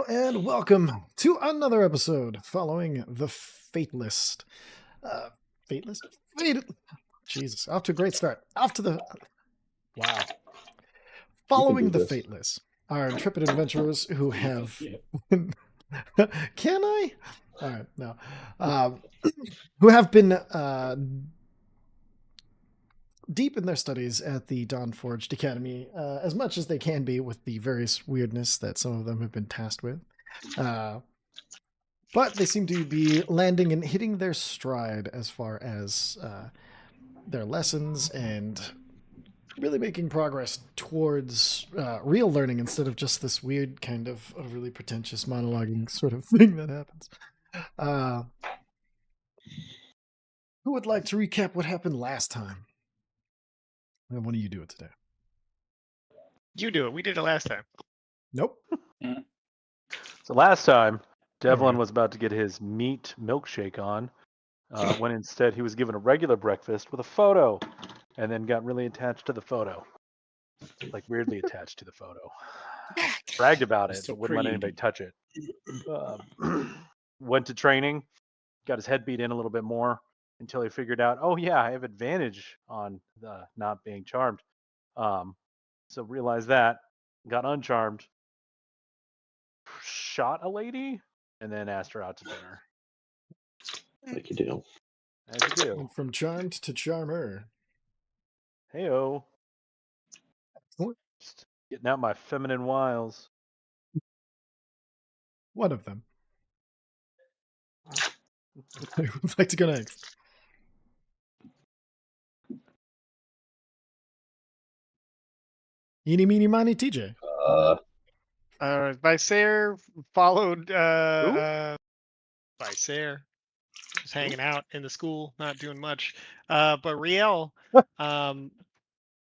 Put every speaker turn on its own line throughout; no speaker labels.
and welcome to another episode following the Fate List. Fate List? Fate. Jesus, off to a great start. Off to the. Wow. Following the Fate List, our intrepid adventurers who have. Can I? All right, no. Who have been deep in their studies at the Dawnforged Academy, as much as they can be with the various weirdness that some of them have been tasked with. But they seem to be landing and hitting their stride as far as their lessons and really making progress towards real learning instead of just this weird kind of really pretentious monologuing sort of thing that happens. Who would like to recap what happened last time? And why don't you do it today?
You do it. We did it last time.
Nope.
So last time, Devlin was about to get his meat milkshake on, when instead he was given a regular breakfast with a photo, and then got really attached to the photo. Like weirdly attached to the photo. Bragged about it, but wouldn't let anybody touch it. Went to training, got his head beat in a little bit more until he figured out, oh yeah, I have advantage on not being charmed. So realized that, got uncharmed, shot a lady, and then asked her out to dinner.
Like you do.
As you do.
Went from charmed to charmer.
Heyo. Just getting out my feminine wiles.
One of them. I would like to go next. Eeny, meeny, miny, TJ.
Visair followed Visair. Just hanging out in the school, not doing much. But Riel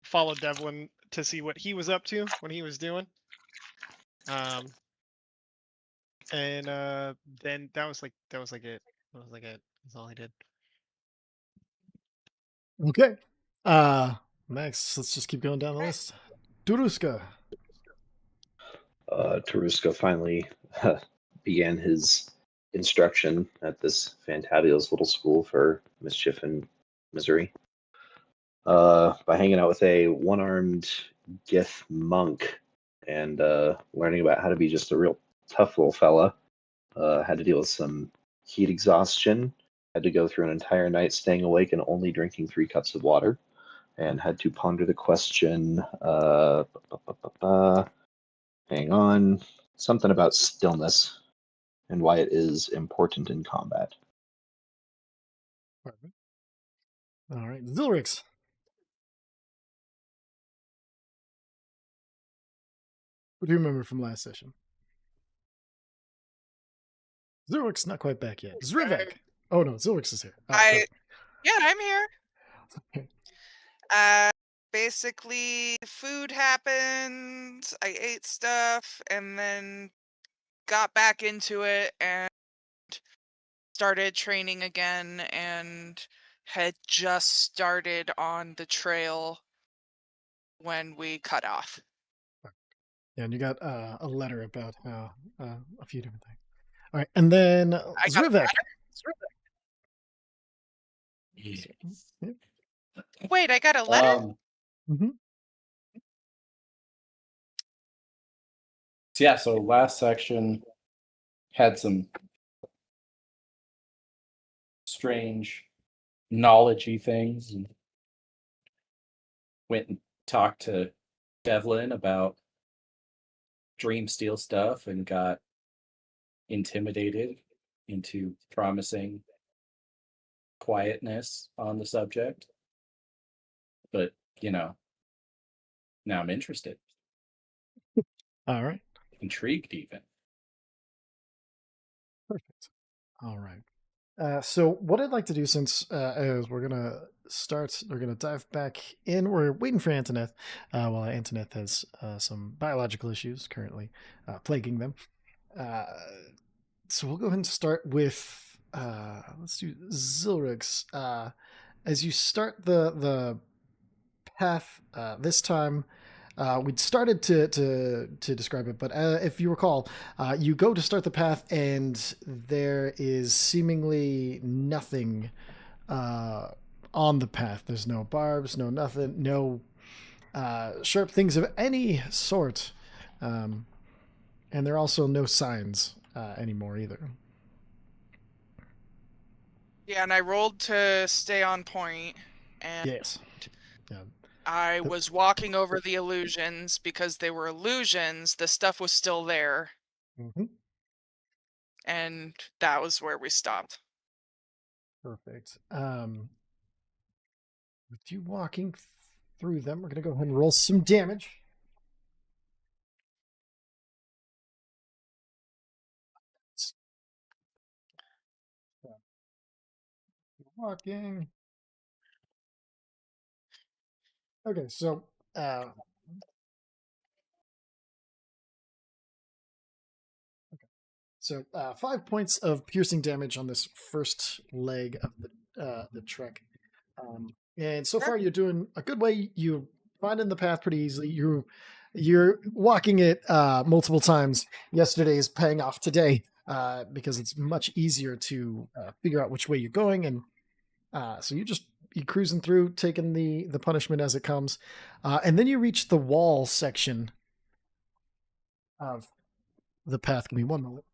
followed Devlin to see what he was up to, what he was doing. And then that was like it. That's all he did.
Okay. Next, let's just keep going down the list. Duruska.
Taruska finally began his instruction at this fantabulous little school for mischief and misery by hanging out with a one-armed Gith monk and learning about how to be just a real tough little fella. Had to deal with some heat exhaustion, had to go through an entire night staying awake and only drinking 3 cups of water, and had to ponder the question, hang on, something about stillness and why it is important in combat.
Perfect. All right, Zilrix. What do you remember from last session? Zilrix not quite back yet. Zrivek. Oh no, Zilrix is here.
I'm here. Basically, food happened. I ate stuff and then got back into it and started training again and had just started on the trail when we cut off.
Yeah, and you got a letter about how a few different things. All right, and then Zrivek.
Wait, I got a letter?
So last section had some strange knowledge-y things, and went and talked to Devlin about dream steel stuff and got intimidated into promising quietness on the subject. But, now I'm interested.
All right.
Intrigued even.
Perfect. All right. So what I'd like to do, since is we're going to dive back in. We're waiting for Antoinette, while Antoinette has some biological issues currently plaguing them. So we'll go ahead and start with, let's do Zilrix. As you start the path this time, we'd started to describe it, but if you recall, you go to start the path, and there is seemingly nothing on the path. There's no barbs, no nothing, no sharp things of any sort, and there are also no signs anymore either.
Yeah, and I rolled to stay on point, and
Yes. Yeah.
I was walking over the illusions because they were illusions. The stuff was still there,
Mm-hmm.
and that was where we stopped.
Perfect. With you walking through them, we're gonna go ahead and roll some damage. Walking. Okay, so So 5 points of piercing damage on this first leg of the trek, and so far you're doing a good way. You finding the path pretty easily. You're walking it multiple times. Yesterday is paying off today because it's much easier to figure out which way you're going, and so you cruising through, taking the punishment as it comes, and then you reach the wall section of the path. Give me one moment.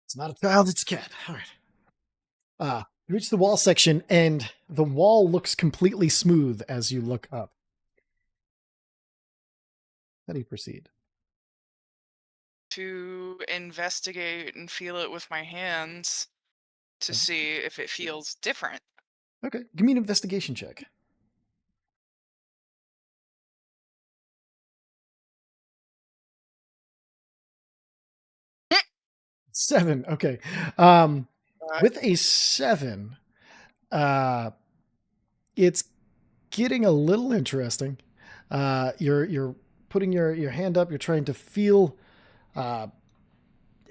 It's not a child, it's a cat. All right. You reach the wall section, and the wall looks completely smooth as you look up. How do you proceed?
To investigate and feel it with my hands to
Okay.
see if it feels different.
Okay, give me an investigation check. Seven. Okay. With a 7, it's getting a little interesting. You're putting your hand up. You're trying to feel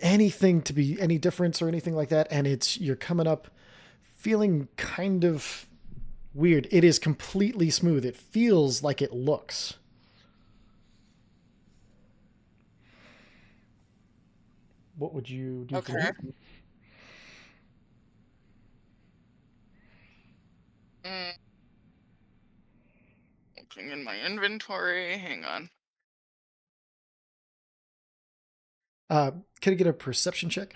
anything to be any difference or anything like that, and you're coming up feeling kind of weird. It is completely smooth. It feels like it looks. What would you do from
Okay.
here?
Looking in my inventory. Hang on.
Can I get a perception check?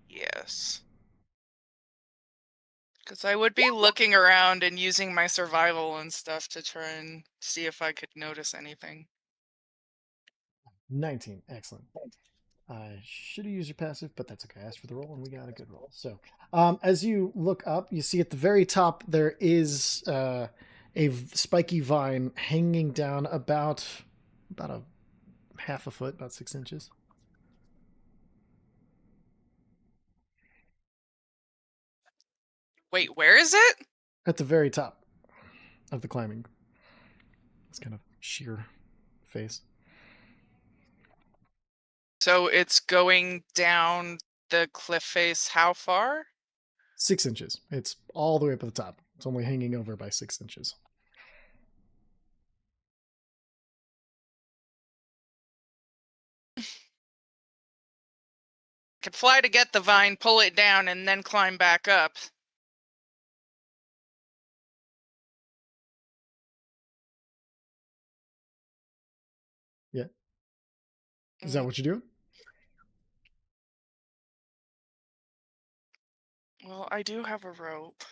Yes. Because I would be looking around and using my survival and stuff to try and see if I could notice anything.
19. Excellent. I should have used your passive, but that's okay. I asked for the roll, and we got a good roll. So, as you look up, you see at the very top there is spiky vine hanging down about a half a foot, about 6 inches.
Wait, where is it?
At the very top of the climbing. It's kind of sheer face.
So it's going down the cliff face how far?
6 inches. It's all the way up at the top. It's only hanging over by 6 inches.
Could fly to get the vine, pull it down, and then climb back up.
Yeah. Is that what you're doing?
Well, I do have a rope.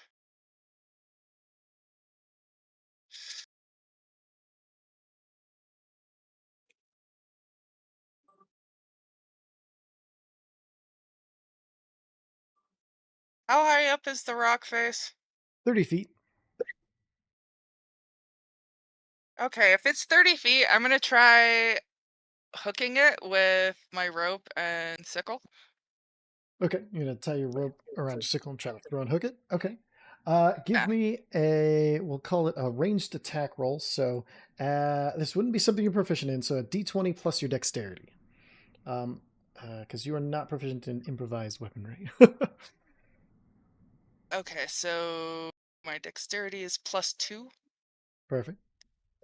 How high up is the rock face?
30 feet.
Okay, if it's 30 feet, I'm gonna try hooking it with my rope and sickle.
Okay, you're gonna tie your rope around your sickle and try to throw and hook it. Okay. Give
Yeah.
me we'll call it a ranged attack roll. So this wouldn't be something you're proficient in. So a d20 plus your dexterity, because you are not proficient in improvised weaponry.
Okay, so My dexterity is +2,
Perfect.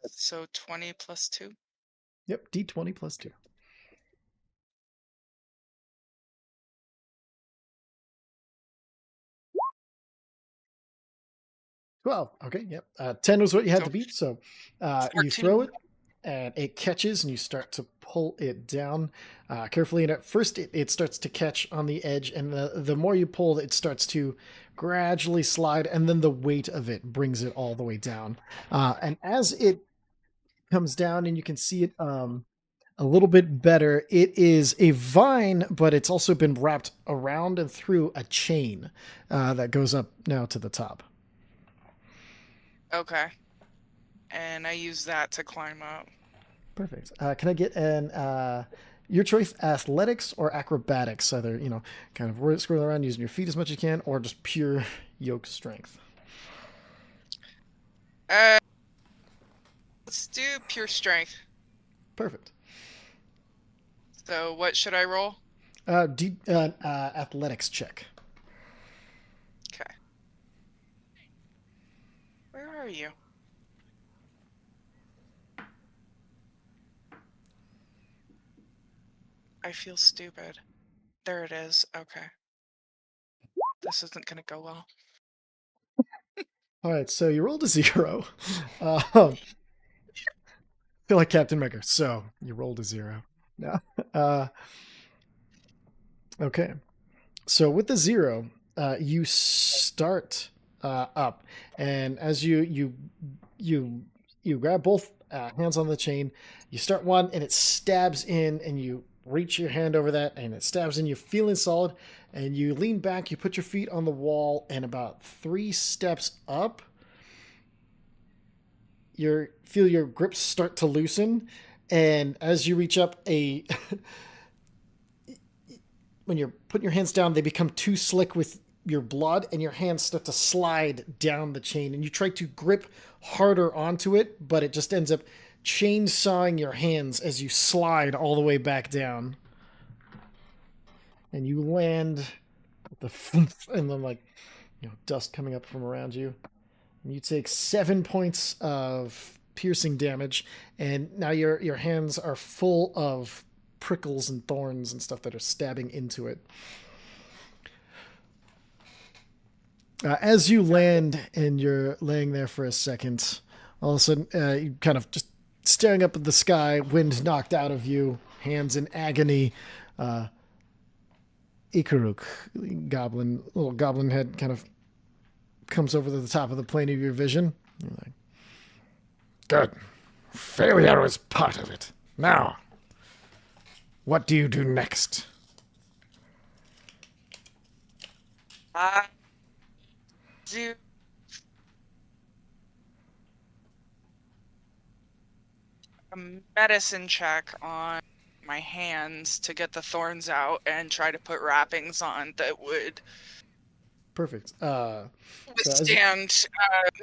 so 20 plus 2.
Yep, D20 plus 2. Well, okay, yep. 10 was what you had
So
to beat, so you
14.
throw it, and it catches, and you start to pull it down carefully. And at first, it starts to catch on the edge, and the more you pull, it starts to gradually slide, and then the weight of it brings it all the way down. And as it comes down, and you can see it a little bit better, it is a vine, but it's also been wrapped around and through a chain that goes up now to the top.
Okay. And I use that to climb up.
Perfect. Can I get an your choice, athletics or acrobatics? Either, kind of scrolling around using your feet as much as you can, or just pure yoke strength.
Let's do pure strength.
Perfect.
So what should I roll?
Athletics check.
Okay. Where are you? I feel stupid. There it is. Okay. This isn't going to go well.
All right, so you rolled a 0. Feel like Captain America. So you rolled a 0. No. Okay. So with the 0, you start up, and as you grab both hands on the chain, you start one, and it stabs in, and you reach your hand over that, and it stabs in. You're feeling solid, and you lean back. You put your feet on the wall, and about 3 steps up, you feel your grips start to loosen, and as you reach up, when you're putting your hands down, they become too slick with your blood, and your hands start to slide down the chain, and you try to grip harder onto it, but it just ends up chainsawing your hands as you slide all the way back down. And you land with the thump, and then dust coming up from around you. And you take 7 points of piercing damage, and now your hands are full of prickles and thorns and stuff that are stabbing into it. As you land and you're laying there for a second, all of a sudden you kind of just staring up at the sky, wind knocked out of you, hands in agony. Ikaruk, little goblin head, kind of comes over to the top of the plane of your vision. You're like, good. Failure is part of it. Now, what do you do next?
Do a medicine check on my hands to get the thorns out and try to put wrappings on that would
Perfect.
withstand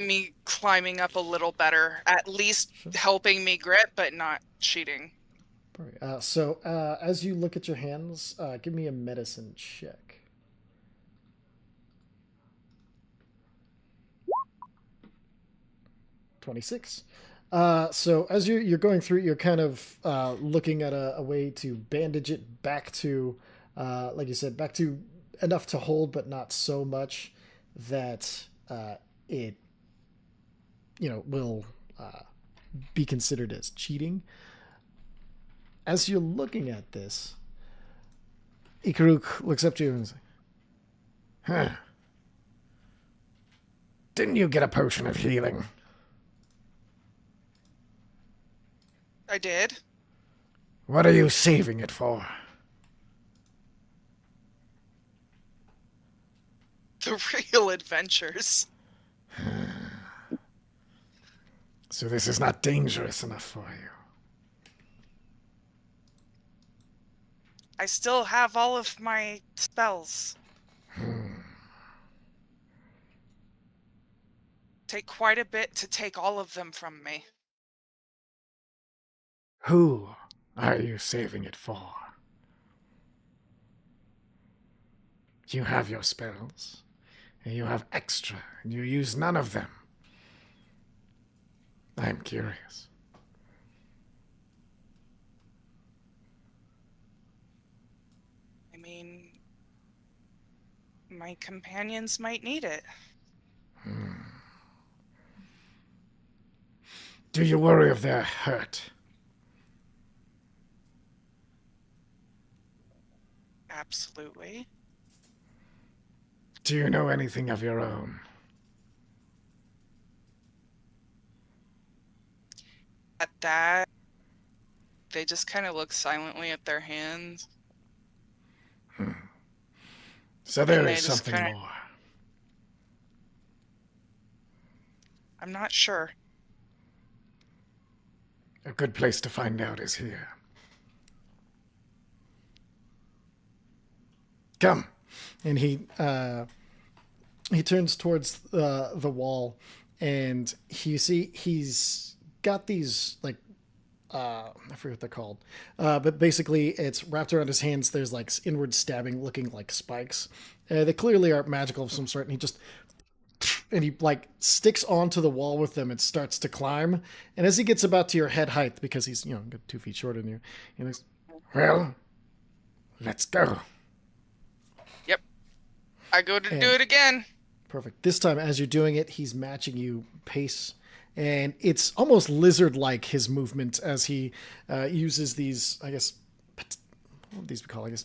me climbing up a little better, at least helping me grip, but not cheating.
Perfect. As you look at your hands, give me a medicine check. 26. So as you're going through, you're kind of looking at a way to bandage it back to, like you said, back to enough to hold, but not so much that it, will be considered as cheating. As you're looking at this, Ikaruk looks up to you and says, "Huh? Didn't you get a potion of healing?"
I did.
What are you saving it for?
The real adventures.
So this is not dangerous enough for you.
I still have all of my spells. Take quite a bit to take all of them from me.
Who are you saving it for? You have your spells, and you have extra, and you use none of them. I'm curious.
I mean, my companions might need it.
Do you worry if they're hurt?
Absolutely.
Do you know anything of your own?
At that, they just kind of look silently at their hands.
So there
And
is
they just
something
kinda-
more.
I'm not sure.
A good place to find out is here. Come. And he turns towards the wall, and you see he's got these like I forget what they're called, but basically it's wrapped around his hands. There's like inward stabbing, looking like spikes. They clearly are magical of some sort, and he like sticks onto the wall with them and starts to climb. And as he gets about to your head height, because he's 2 feet shorter than you, he goes, "Well, let's go."
I go to
And-
do it again.
Perfect. This time, as you're doing it, he's matching you pace, and it's almost lizard-like his movement as he uses these, I guess, what would these be called? I guess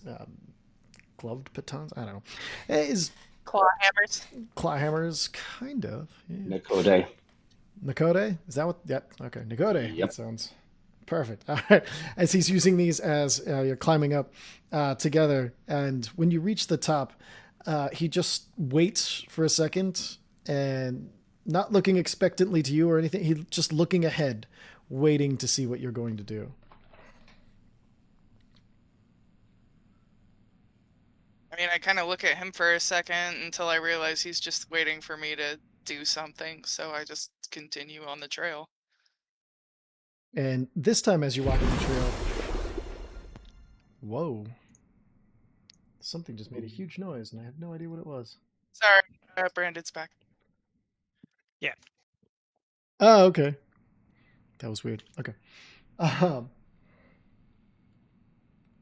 gloved batons. I don't know. His
Claw hammers.
claw hammers, kind of. Yeah.
Nakode.
Nakode? Is that what? Yep. Okay. Nakode.
Yep.
That sounds perfect. All right. As he's using these as you're climbing up together, and when you reach the top, he just waits for a second and not looking expectantly to you or anything. He's just looking ahead, waiting to see what you're going to do.
I mean, I kind of look at him for a second until I realize he's just waiting for me to do something. So I just continue on the trail.
And this time, as you're walking the trail, whoa. Something just made a huge noise, and I have no idea what it was.
Sorry, Brandon's back.
Oh, okay. That was weird. Okay.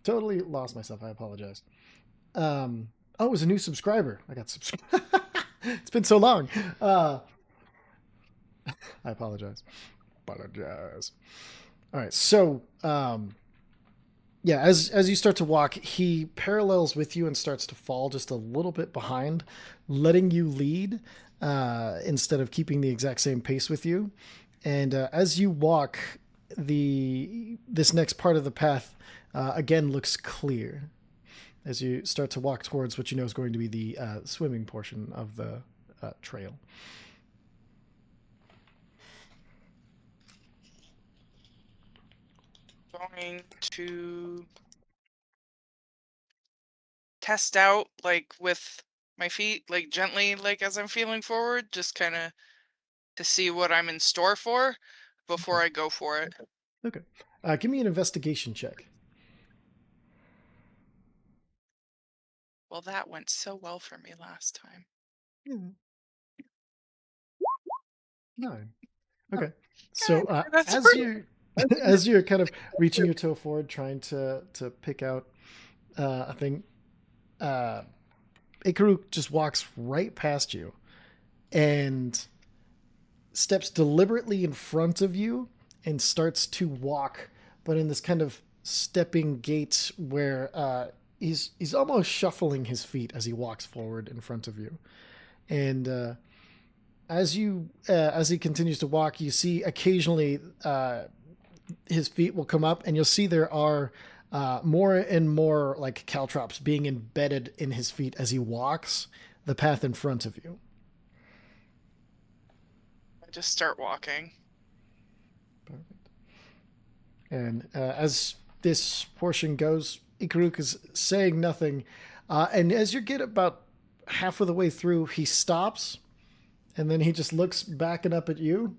Totally lost myself. I apologize. Oh, it was a new subscriber. I got subscribed. It's been so long. I apologize. Apologize. All right. So, yeah, as you start to walk, he parallels with you and starts to fall just a little bit behind, letting you lead instead of keeping the exact same pace with you. And as you walk, this next part of the path again looks clear as you start to walk towards what you know is going to be the swimming portion of the trail.
Going to test out, like, with my feet, like, gently, like, as I'm feeling forward, just kind of to see what I'm in store for before I go for it.
Okay. Give me an investigation check.
Well, that went so well for me last time.
Yeah. 9. Okay. So
That's
as
pretty-
you as you're kind of reaching your toe forward, trying to pick out a thing, Ikaru just walks right past you and steps deliberately in front of you and starts to walk, but in this kind of stepping gait where he's almost shuffling his feet as he walks forward in front of you. And as he continues to walk, you see occasionally his feet will come up, and you'll see there are more and more like caltrops being embedded in his feet as he walks the path in front of you.
I just start walking.
Perfect. And as this portion goes, Ikaruk is saying nothing, and as you get about half of the way through, he stops, and then he just looks back and up at you,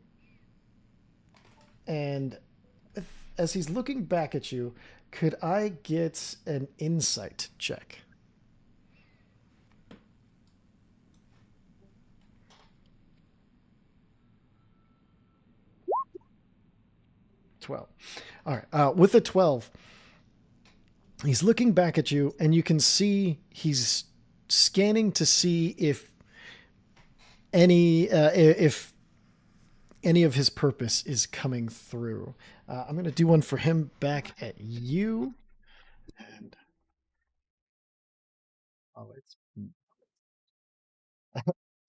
and as he's looking back at you, could I get an insight check? 12. All right. With a 12, he's looking back at you, and you can see he's scanning to see if any of his purpose is coming through. I'm going to do one for him back at you. And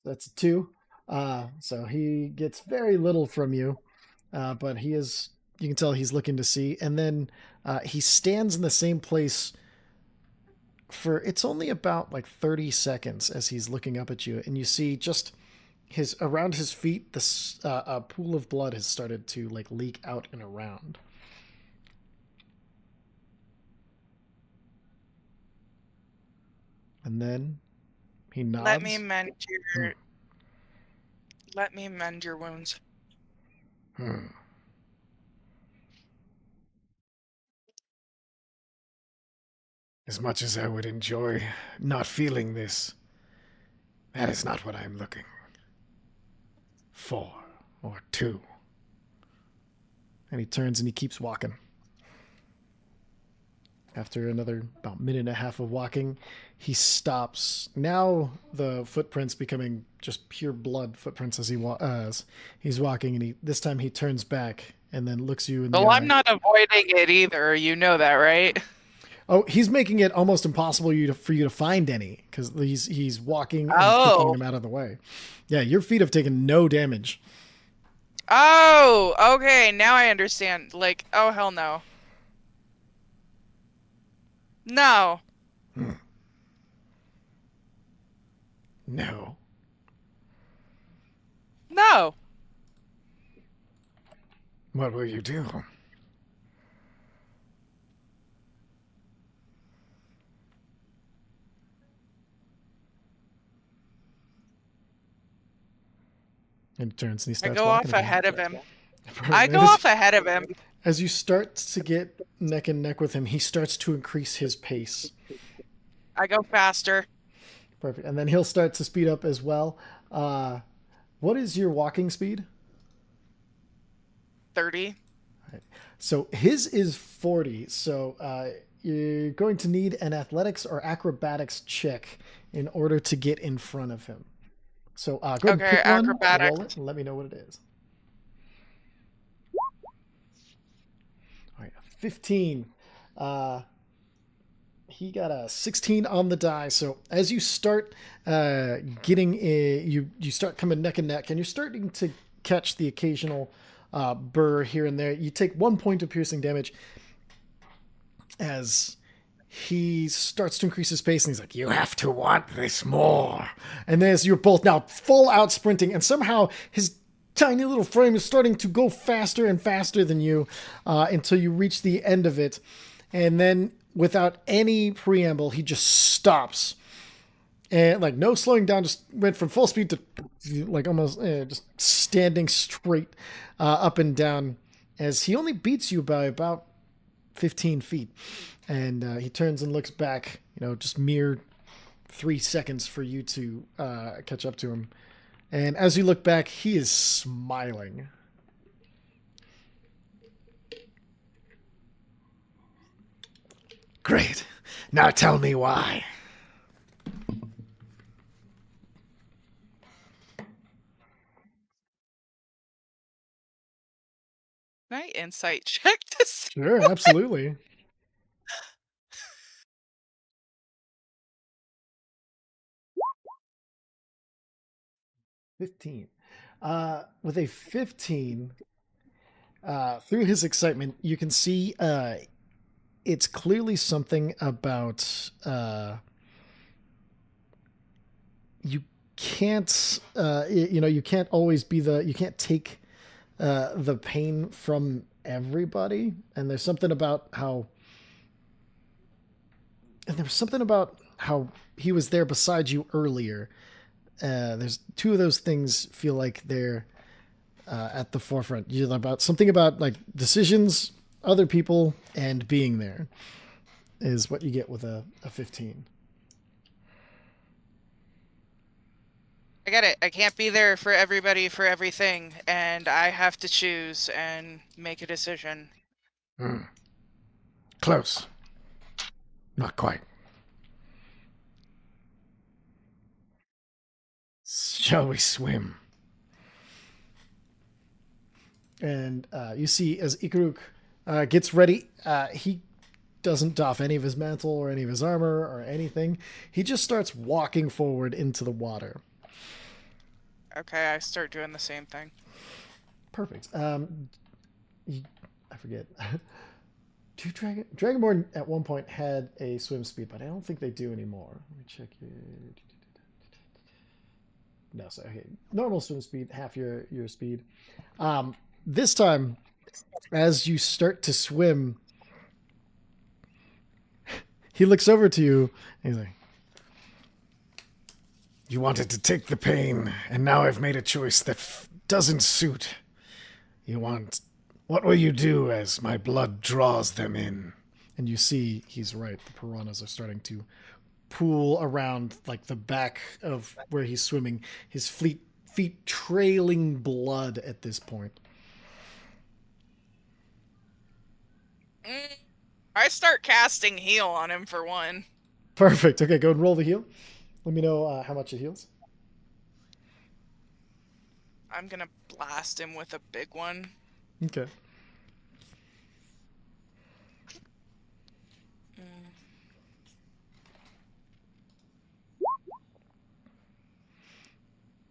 that's a 2. So he gets very little from you, but he is. You can tell he's looking to see, and then he stands in the same place for it's only about like 30 seconds as he's looking up at you, and you see just his around his feet. This a pool of blood has started to like leak out and around. And then he nods.
Let me mend your wounds.
As much as I would enjoy not feeling this, that is not what I'm looking for or to. And he turns and he keeps walking. After another about minute and a half of walking, he stops. Now the footprints becoming just pure blood footprints as he's walking, and this time he turns back and then looks you in the eye.
Well, I'm not avoiding it either. You know that, right?
Oh, he's making it almost impossible for you to find any because he's walking and kicking them out of the way. Yeah, your feet have taken no damage.
Oh, okay. Now I understand. Like, oh hell no. No.
No.
No.
What will you do? And he turns and he starts
I go
walking
off
again.
ahead of him. I go off ahead of him.
As you start to get neck and neck with him, he starts to increase his pace.
I go faster.
Perfect. And then he'll start to speed up as well. What is your walking speed?
30.
Right. So his is 40. So you're going to need an athletics or acrobatics check in order to get in front of him. So go ahead and pick one, roll it, and let me know what it is. All right, 15. He got a 16 on the die. So as you start getting you start coming neck and neck, and you're starting to catch the occasional burr here and there. You take 1 point of piercing damage as he starts to increase his pace, and he's like, "You have to want this more." And as you're both now full out sprinting, and somehow his tiny little frame is starting to go faster and faster than you until you reach the end of it. And then without any preamble, he just stops. And like no slowing down, just went from full speed to like almost just standing straight up and down as he only beats you by about 15 feet. And he turns and looks back, just mere 3 seconds for you to catch up to him. And as you look back, he is smiling. Great. Now tell me why.
Can I insight check this?
Sure, absolutely. $15. With a 15, through his excitement, you can see it's clearly something about you can't you can't always be you can't take the pain from everybody, and there's something about how he was there beside you earlier. There's 2 of those things feel like they're at the forefront. You're about something about like decisions, other people, and being there is what you get with a 15.
I get it. I can't be there for everybody for everything, and I have to choose and make a decision.
Close. Not quite. Shall we swim? And you see as Ikaruk gets ready, he doesn't doff any of his mantle or any of his armor or anything. He just starts walking forward into the water.
Okay, I start doing the same thing.
Perfect. I forget. Dragonborn at one point had a swim speed, but I don't think they do anymore. Let me check it. No, so okay. Normal swim speed, half your speed. This time, as you start to swim, he looks over to you and he's like, "You wanted to take the pain, and now I've made a choice that doesn't suit. What will you do as my blood draws them in?" And you see he's right. The piranhas are starting to pool around like the back of where he's swimming, his feet trailing blood at this point.
I start casting heal on him for one.
Perfect. Okay, go and roll the heal. Let me know how much it heals.
I'm gonna blast him with a big one.
Okay.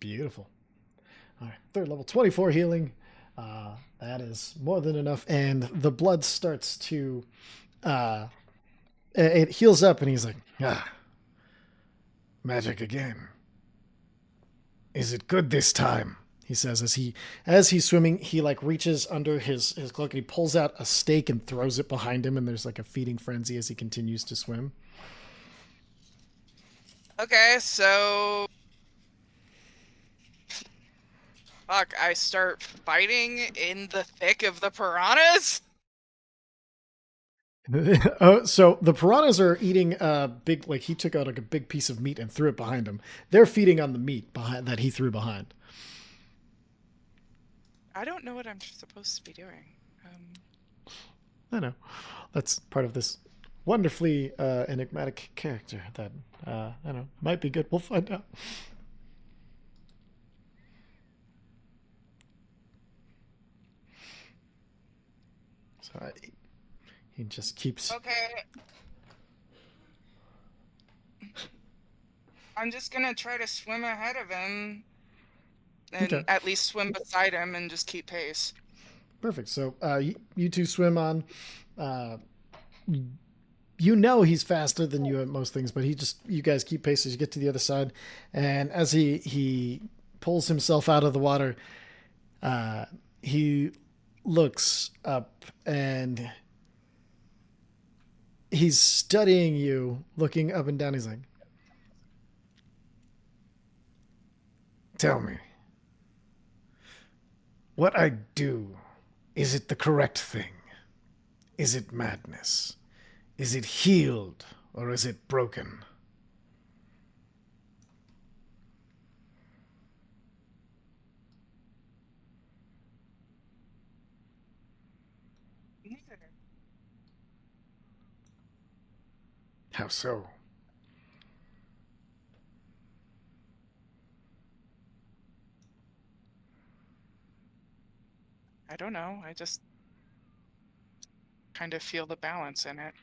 Beautiful. All right, third level, 24 healing. That is more than enough, and the blood starts to. It heals up, and he's like, magic again. Is it good this time? He says as he's swimming, he like reaches under his cloak and he pulls out a stake and throws it behind him, and there's like a feeding frenzy as he continues to swim.
Okay, so fuck, I start fighting in the thick of the piranhas?
So the piranhas are eating a big, like he took out like a big piece of meat and threw it behind him. They're feeding on the meat behind that he threw behind.
I don't know what I'm supposed to be doing.
I know. That's part of this wonderfully enigmatic character that, I don't know, might be good. We'll find out. So he just keeps...
Okay. I'm just gonna try to swim ahead of him. And
Okay.
at least swim beside him and just keep pace.
Perfect. So you two swim on. You know he's faster than you at most things, but you guys keep pace as you get to the other side. And as he pulls himself out of the water, he looks up and he's studying you, looking up and down. He's like, "Tell me, what I do, is it the correct thing? Is it madness? Is it healed or is it broken?" "How so?"
I don't know. I just kind of feel the balance in it.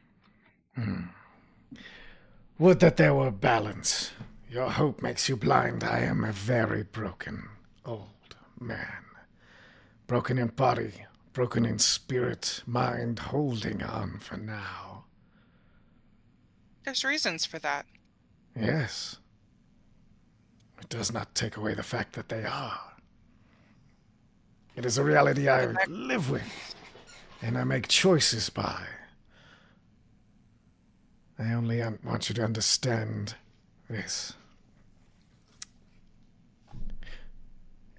Would that there were balance. Your hope makes you blind. I am a very broken old man. Broken in body, broken in spirit, mind, holding on for now.
There's reasons for that.
Yes. It does not take away the fact that they are. It is a reality I live with, and I make choices by. I only want you to understand this.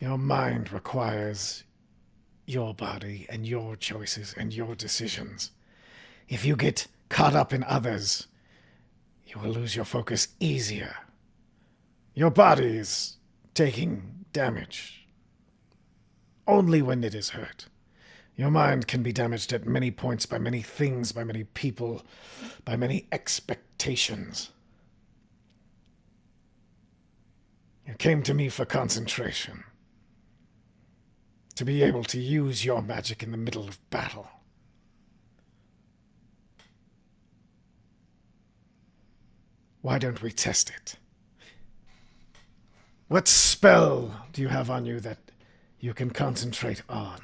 Your mind requires your body and your choices and your decisions. If you get caught up in others, you will lose your focus easier. Your body is taking damage. Only when it is hurt. Your mind can be damaged at many points by many things, by many people, by many expectations. You came to me for concentration. To be able to use your magic in the middle of battle. Why don't we test it? What spell do you have on you that you can concentrate on?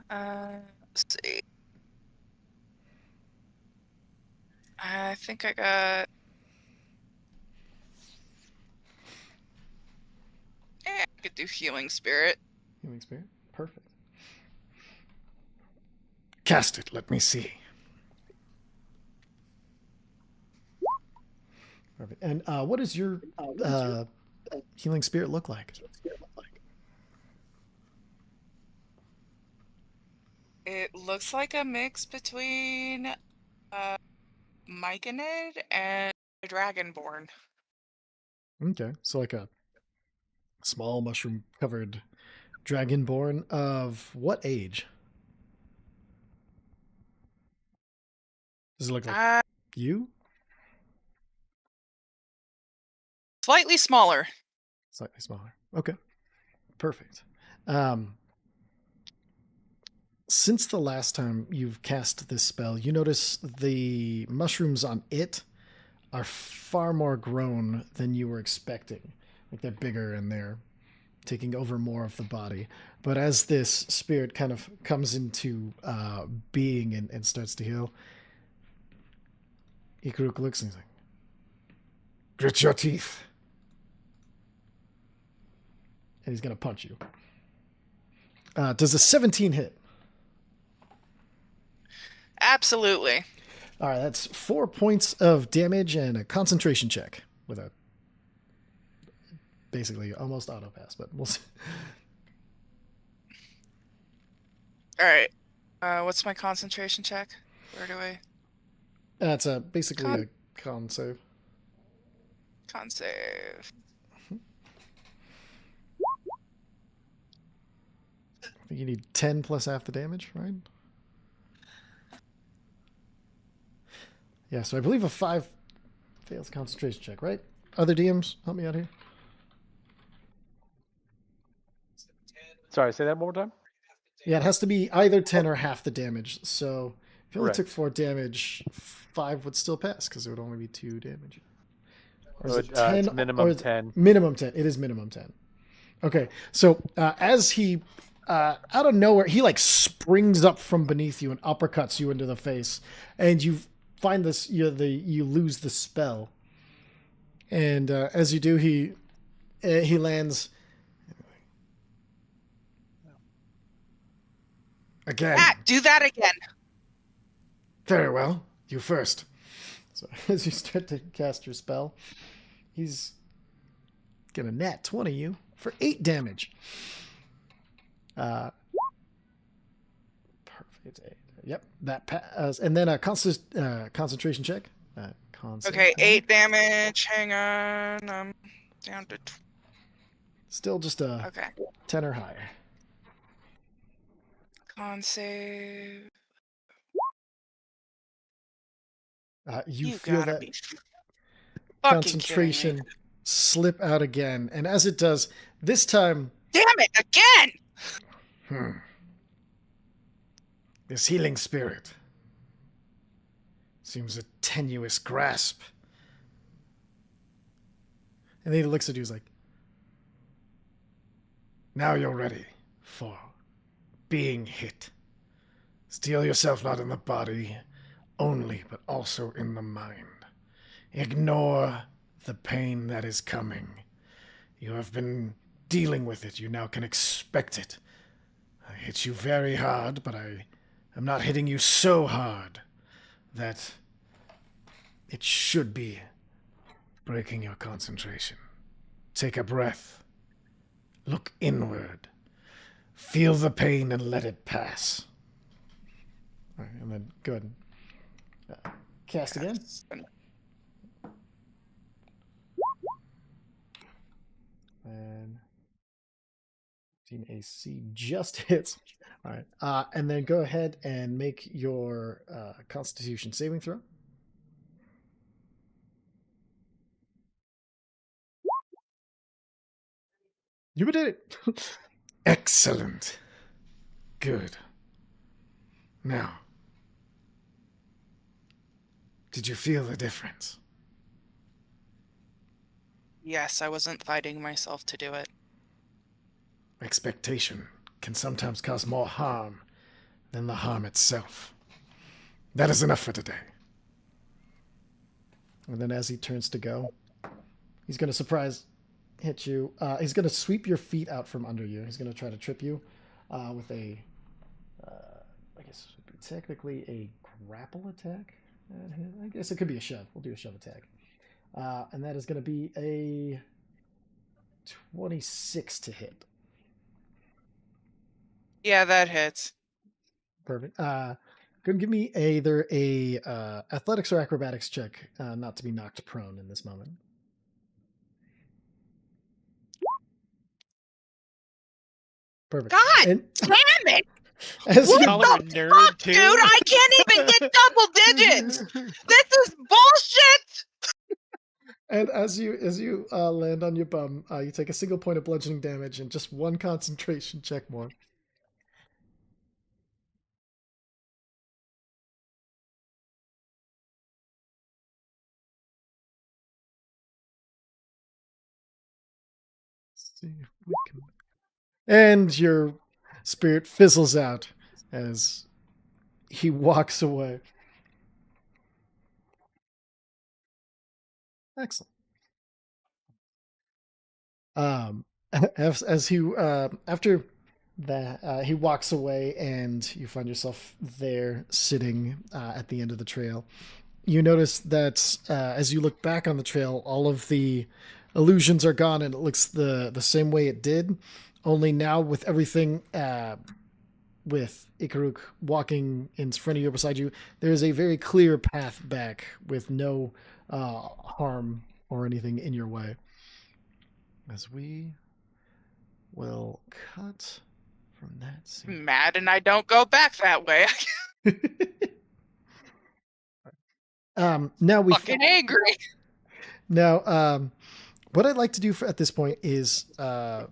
Let's see. I think I got. I could do healing spirit.
Healing spirit? Perfect. Cast it, let me see. Perfect. And what does your healing spirit look like?
It looks like a mix between Myconid and Dragonborn.
Okay, so like a small mushroom-covered dragonborn of what age? Does it look like you?
Slightly smaller.
Slightly smaller. Okay, perfect. Since the last time you've cast this spell, you notice the mushrooms on it are far more grown than you were expecting. Like they're bigger and they're taking over more of the body. But as this spirit kind of comes into being and starts to heal, Ikaruk looks and he's like, "Grit your teeth." And he's going to punch you. Does a 17 hit?
Absolutely.
All right, that's 4 points of damage and a concentration check with a basically almost auto pass, but we'll see.
All right. What's my concentration check? Where do I?
That's basically a con save.
Con save.
I think you need 10 plus half the damage, right? Yeah, so I believe a 5 fails concentration check, right? Other DMs, help me out here.
Sorry, say that one more time.
Yeah, it has to be either 10 or half the damage. So if you only
Right.
took 4 damage, 5 would still pass because it would only be 2 damage. Or is it 10?
It's
or
minimum
is it
10.
Minimum 10. It is minimum 10. Okay, so as he, out of nowhere, he like springs up from beneath you and uppercuts you into the face. And you find this, you lose the spell. And as you do, he lands again.
Do that again.
Very well. You first. So as you start to cast your spell, he's gonna nat 20 you for 8 damage. Perfect. 8. Yep, that and then a concentration check.
Okay, 8 damage. Hang on. I'm down to.
Still just a
Okay.
10 or higher.
Con save.
You feel
gotta
that
be fucking
concentration
kidding me.
slip out again, and as it does, this time,
Damn it, again!
This healing spirit seems a tenuous grasp. And then he looks at you, he's like, now you're ready for being hit. Steel yourself not in the body only, but also in the mind. Ignore the pain that is coming. You have been dealing with it. You now can expect it. I hit you very hard, but I am not hitting you so hard that it should be breaking your concentration. Take a breath. Look inward. Feel the pain and let it pass. All right, and then go ahead and cast again. 15 AC just hits. All right. And then go ahead and make your Constitution saving throw. You did it. Excellent. Good. Now, did you feel the difference?
Yes, I wasn't fighting myself to do it.
Expectation can sometimes cause more harm than the harm itself. That is enough for today. And then as he turns to go, he's going to surprise hit you. He's going to sweep your feet out from under you. He's going to try to trip you with a, I guess it would be technically a grapple attack. I guess it could be a shove. We'll do a shove attack. And that is going to be a 26 to hit.
Yeah, that hits.
Perfect. Go and give me either a athletics or acrobatics check, not to be knocked prone in this moment. Perfect.
God
And
damn it!
as
You
you,
call her a
the
nerd
fuck,
too?
dude? I can't even get double digits. This is bullshit.
and as you land on your bum, you take a single point of bludgeoning damage and just one concentration check more. See if we can. And your spirit fizzles out as he walks away. Excellent. As he after that he walks away and you find yourself there sitting at the end of the trail. You notice that as you look back on the trail, all of the illusions are gone and it looks the same way it did, only now with everything with Ikaruk walking in front of you or beside you, there is a very clear path back with no harm or anything in your way. As we will cut from that scene.
I'm mad and I don't go back that way.
Now we
Fucking angry.
now what I'd like to do at this point is I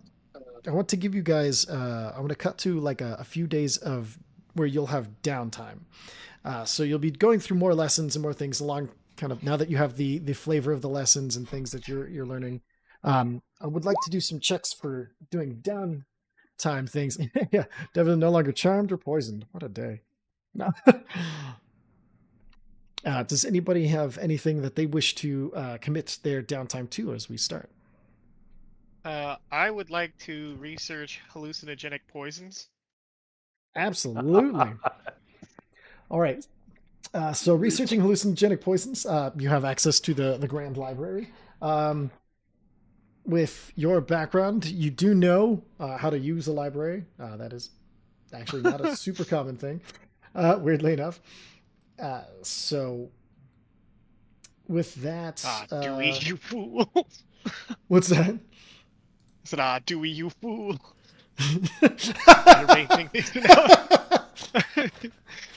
want to give you guys I want to cut to like a few days of where you'll have downtime. So you'll be going through more lessons and more things along kind of now that you have the flavor of the lessons and things that you're learning. I would like to do some checks for doing downtime things. Yeah, Devin no longer charmed or poisoned. What a day. No. Does anybody have anything that they wish to commit their downtime to as we start?
I would like to research hallucinogenic poisons.
Absolutely. All right. So researching hallucinogenic poisons, you have access to the Grand Library. With your background, you do know how to use a library. That is actually not a super common thing, weirdly enough. So with that,
Dewey, you fool.
what's that?
I said, Dewey, you fool.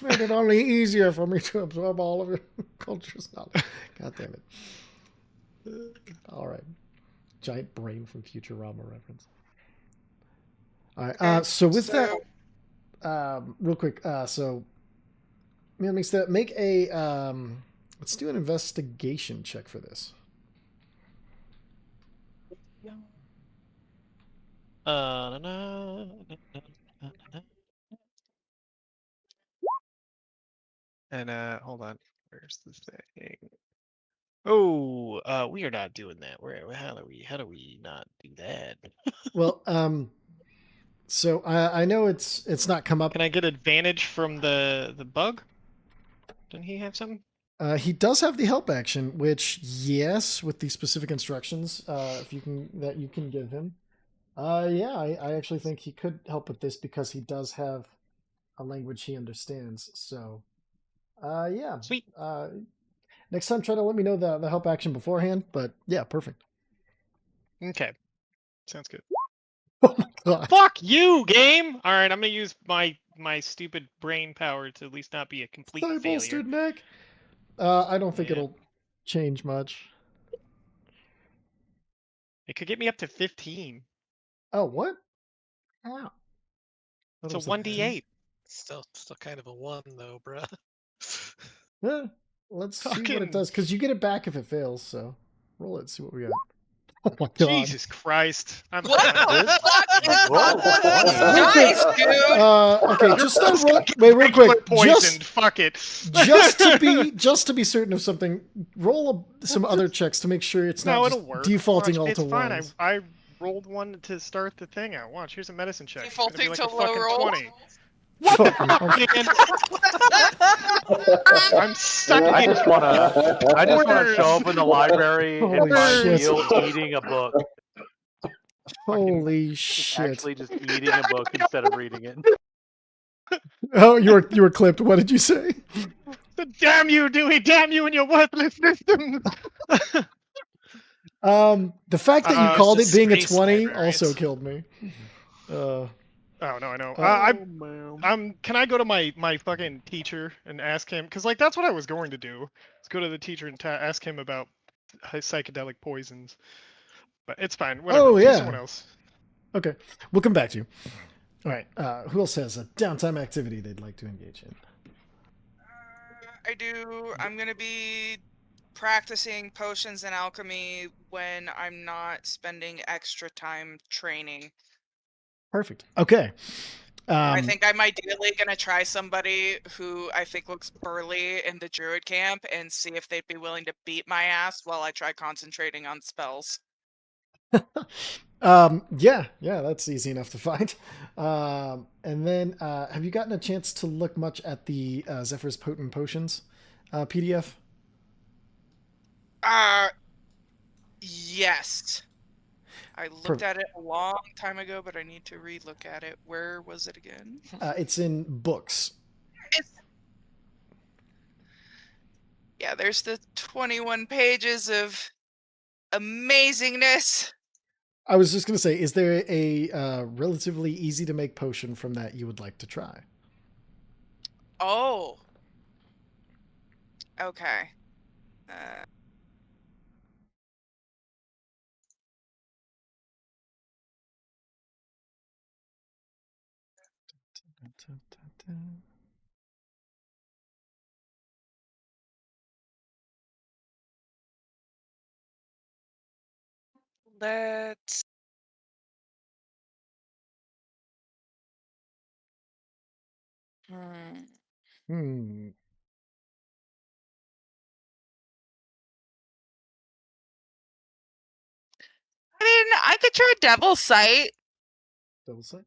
Made it only easier for me to absorb all of your culture's knowledge. God damn it. All right. Giant brain from Futurama reference. All right. So with that, real quick. So, make a let's do an investigation check for this.
And hold on, where's the thing? Oh, we are not doing that. How do we not do that?
Well, so I know it's not come up.
Can I get advantage from the bug? Didn't he have something?
He does have the help action, which yes, with the specific instructions, if you can give him. Yeah, I actually think he could help with this because he does have a language he understands. So, yeah.
Sweet.
Next time, try to let me know the help action beforehand. But yeah, perfect.
Okay, sounds good.
Oh my god.
Fuck you, game. All right, I'm gonna use my stupid brain power to at least not be a complete
Thigh
failure.
bolstered neck. I don't think
Yeah.
it'll change much.
It could get me up to 15.
Oh, what? Wow.
It's a 1d8.
Still kind of a 1 though, bruh.
Yeah, let's see what it
Fucking-
does, because you get it back if it fails, so roll it, see what we got. Oh my god.
Jesus Christ. I'm
What
done.
the fuck is
Roll
up with these
Real quick,
dice, dude?
okay, just start
Just
roll.
get
Wait, real quick.
Bigfoot poisoned. Fuck it.
Just to be certain of something, roll some other checks to make sure it's not
No,
just
it'll work.
defaulting
Watch,
all
it's
to
fine.
ones.
I rolled one to start the thing out. Watch, here's a medicine check. It's gonna be
Defaulting
like
to
a
low
fucking
roll?
20.
Fucking-
I'm stuck
I
in
just want to show up in the library and
Holy
find
shit.
Neil eating a book.
Holy
Just
shit.
actually just eating a book instead of reading it.
Oh, you were clipped. What did you say?
Damn you, Dewey! Damn you and your worthless systems!
The fact that you
It's
called it
just
being a
space
20
librarians.
also killed me.
Oh no, I know.
Oh,
Can I go to my fucking teacher and ask him? Because like that's what I was going to do. Let's go to the teacher and ask him about psychedelic poisons. But it's fine. Whatever.
Oh,
Choose
yeah.
someone else.
okay. We'll come back to you. All right. Who else has a downtime activity they'd like to engage in?
I do. I'm gonna be practicing potions and alchemy when I'm not spending extra time training.
Perfect. Okay.
I think I'm ideally gonna try somebody who I think looks burly in the druid camp and see if they'd be willing to beat my ass while I try concentrating on spells.
Yeah, that's easy enough to find. And then, have you gotten a chance to look much at the Zephyr's Potent Potions PDF?
Yes. I looked
Per-
at it a long time ago, but I need to re-look at it. Where was it again?
It's in books.
Yeah, there's the 21 pages of amazingness.
I was just going to say, is there a relatively easy to make potion from that you would like to try?
Oh. Okay. Let's.
Hmm.
I mean, I could try Devil's Sight.
Double sight.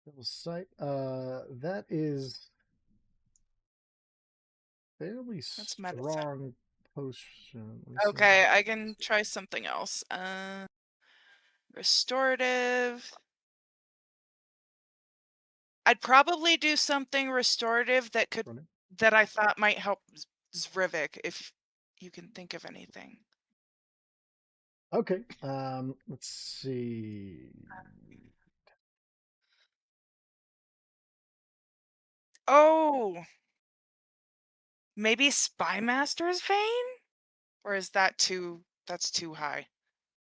Double sight. That is fairly
That's medicine.
strong potion. Let me see.
Okay, I can try something else. Restorative. I'd probably do something restorative that
Running.
that I thought might help Zrivik, if you can think of anything.
Okay. Let's see.
Oh, maybe Spy Master's Vein? Or is that that's too high?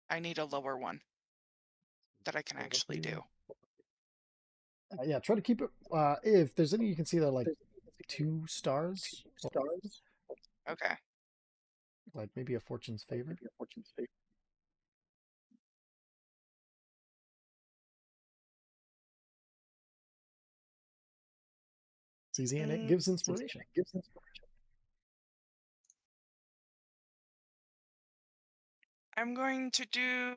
I need a lower one that I can actually do.
Yeah, try to keep it. If there's any you can see that are like 2 stars,
Okay.
like maybe a Fortune's Favor. It's easy and it gives inspiration.
I'm going to do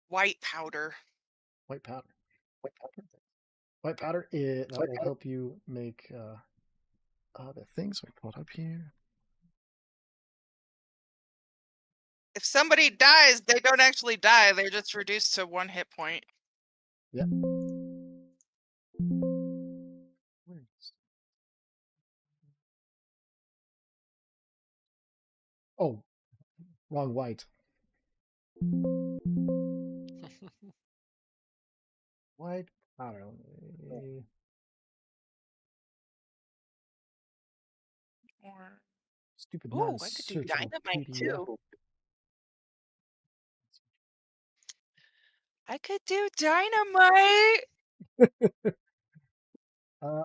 white powder.
White powder. White powder. That will help you make the things we pulled up here.
If somebody dies, they don't actually die. They're just reduced to 1 hit point.
Yeah. Oh, Wrong white. White powder.
Or
Stupid
ooh, I could do
non-searchable
dynamite
PDF.
too. I could do dynamite.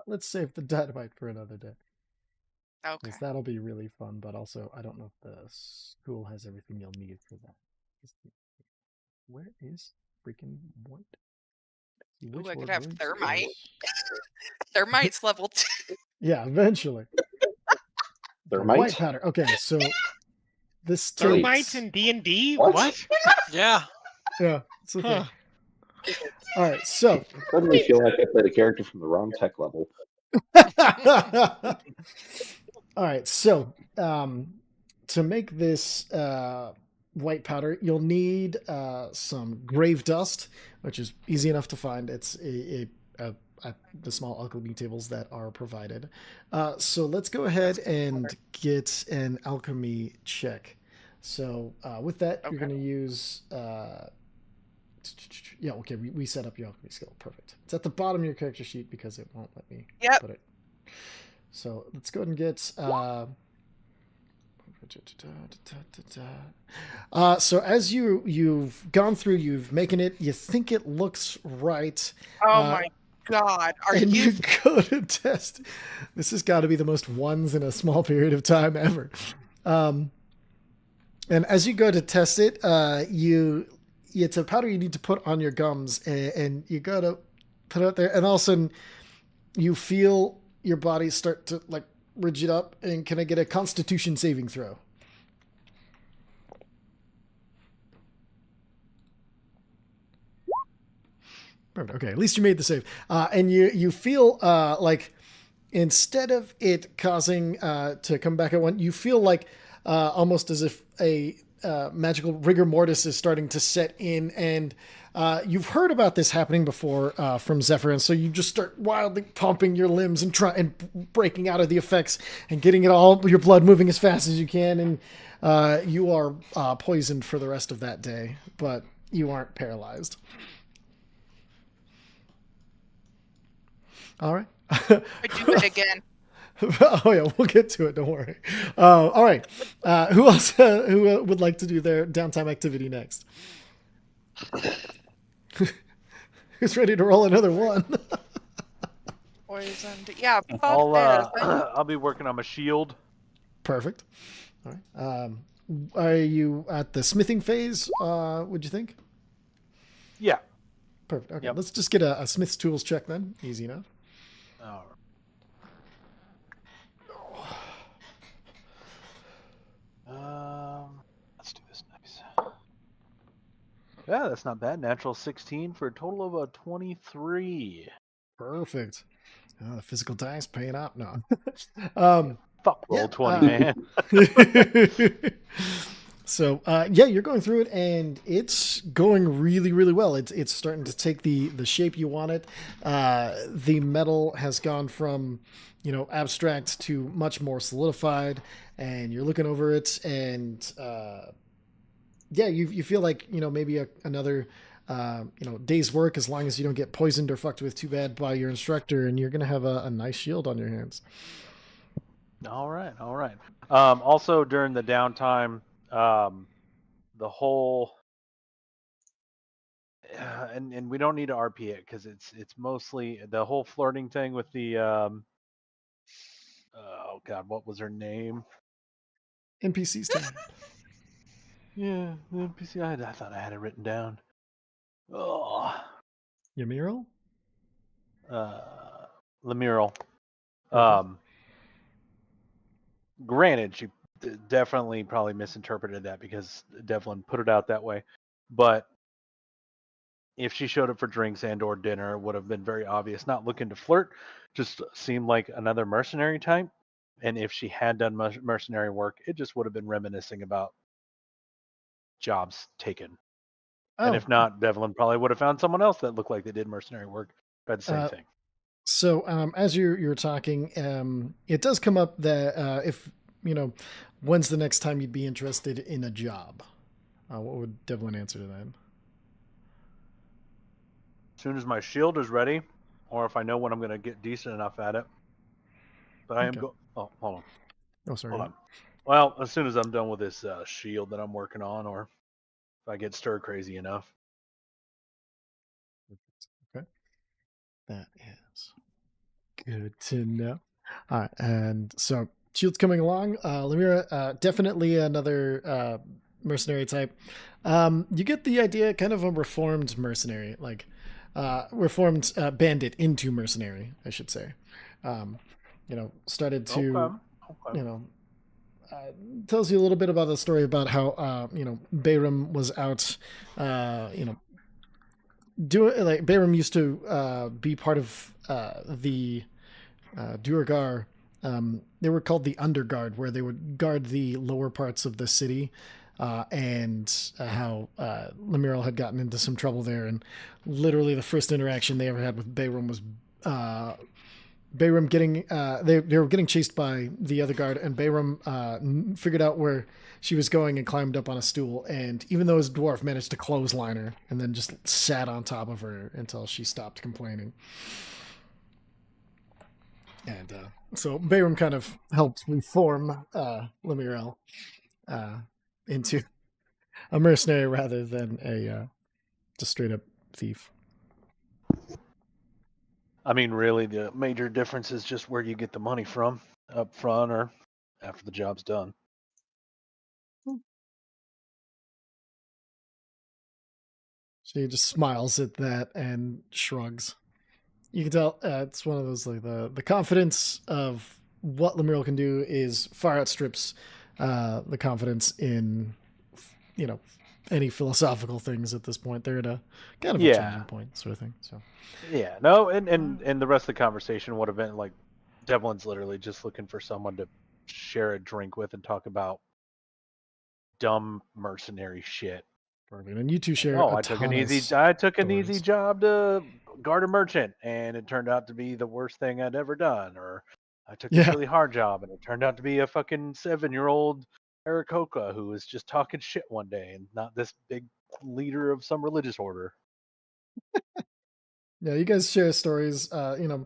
Let's save the dynamite for another day.
Okay.
Because that'll be really fun, but also I don't know if the school has everything you'll need for that. Where is freaking white? See,
Ooh,
which
I could have
words
thermite.
is-
Thermite's level 2.
Yeah, eventually. Okay,
Thermite?
white powder. Okay, so this
Thermites
takes...
in D&D?
What?
What?
Yeah.
Yeah, it's the
Huh.
thing. All right, so
Suddenly feel like I played a character from the wrong tech level.
all right, so to make this white powder, you'll need some grave dust, which is easy enough to find. It's the small alchemy tables that are provided. So let's go ahead and get an alchemy check. So with that, you're
Okay.
going to use. Yeah, okay, we set up your alchemy skill. Perfect. It's at the bottom of your character sheet because it won't let me
Yep.
put it. So let's go ahead and get. So as you've gone through, you've making it. You think it looks right.
Oh my god. Are
and
you
go to test. This has got to be the most ones in a small period of time ever. And as you go to test it, it's a powder you need to put on your gums, and you go to put it out there, and all of a sudden you feel your body start to like rigid up. And can I get a Constitution saving throw? Perfect. Okay, at least you made the save, and you feel like instead of it causing to come back at one, you feel like almost as if a magical rigor mortis is starting to set in, and you've heard about this happening before from Zephyr, and so you just start wildly pumping your limbs and breaking out of the effects and getting it all your blood moving as fast as you can, and you are poisoned for the rest of that day, but you aren't paralyzed. All right.
do it again?
Oh yeah, we'll get to it. Don't worry. All right. Who else? Who would like to do their downtime activity next? Who's ready to roll another one?
Poisoned. Yeah. Fuck
I'll be working on my shield.
Perfect. All right. Are you at the smithing phase? Would you think?
Yeah.
Perfect. Okay.
Yep.
Let's just get a smith's tools check then. Easy enough.
All right. Let's do this next. Yeah, that's not bad. Natural 16 for a total of a 23.
Perfect. The physical dice paying up. No.
Fuck roll
Yeah,
20, man.
So yeah, you're going through it, and it's going really, really well. It's starting to take the shape you want it. The metal has gone from abstract to much more solidified, and you're looking over it, and yeah, you feel like maybe another day's work, as long as you don't get poisoned or fucked with too bad by your instructor, and you're gonna have a nice shield on your hands.
All right. Also, during the downtime, the whole and we don't need to RP it because it's mostly the whole flirting thing with the oh god, what was her name?
NPC's turn.
Yeah, the NPC. I thought I had it written down. Oh,
Yamiral?
Lemural.
Okay.
Granted, she definitely probably misinterpreted that because Devlin put it out that way, but if she showed up for drinks and or dinner, it would have been very obvious. Not looking to flirt, just seemed like another mercenary type. And if she had done mercenary work, it just would have been reminiscing about jobs taken.
Oh,
And if not, Devlin probably would have found someone else that looked like they did mercenary work by the same thing.
So as you're talking, it does come up that if when's the next time you'd be interested in a job? What would Devlin answer to that?
As soon as my shield is ready, or if I know when I'm going to get decent enough at it. But I am
Okay.
Oh, hold on.
Oh, sorry.
Hold on. Well, as soon as I'm done with this shield that I'm working on, or if I get stir crazy enough.
Okay. That is good to know. All right, and so Shield's coming along. Lemira, definitely another mercenary type. You get the idea, kind of a reformed mercenary, like reformed bandit into mercenary, I should say. Started to,
Okay.
uh, tells you a little bit about the story about how Bayram was out, Bayram used to be part of the Duergar. They were called the Underguard, where they would guard the lower parts of the city, and how Lemuel had gotten into some trouble there. And literally, the first interaction they ever had with Bayram was Bayram getting they were getting chased by the other guard, and Bayram figured out where she was going and climbed up on a stool. And even though his dwarf managed to clothesline her, and then just sat on top of her until she stopped complaining. And so Bayram kind of helped reform Lemuel into a mercenary rather than a just straight up thief.
I mean, really, the major difference is just where you get the money from, up front or after the job's done.
She just smiles at that and shrugs. You can tell it's one of those, like, the confidence of what Lemuel can do is far outstrips the confidence in any philosophical things at this point. They're at a kind of a changing point, sort of thing. So
yeah, no, and the rest of the conversation would have been like Devlin's literally just looking for someone to share a drink with and talk about dumb mercenary shit.
Perfect. And you two share.
I took an easy job to guard a merchant, and it turned out to be the worst thing I'd ever done. Or I took this really hard job, and it turned out to be a fucking 7-year-old Aarakocra who was just talking shit one day, and not this big leader of some religious order.
Yeah, you guys share stories. From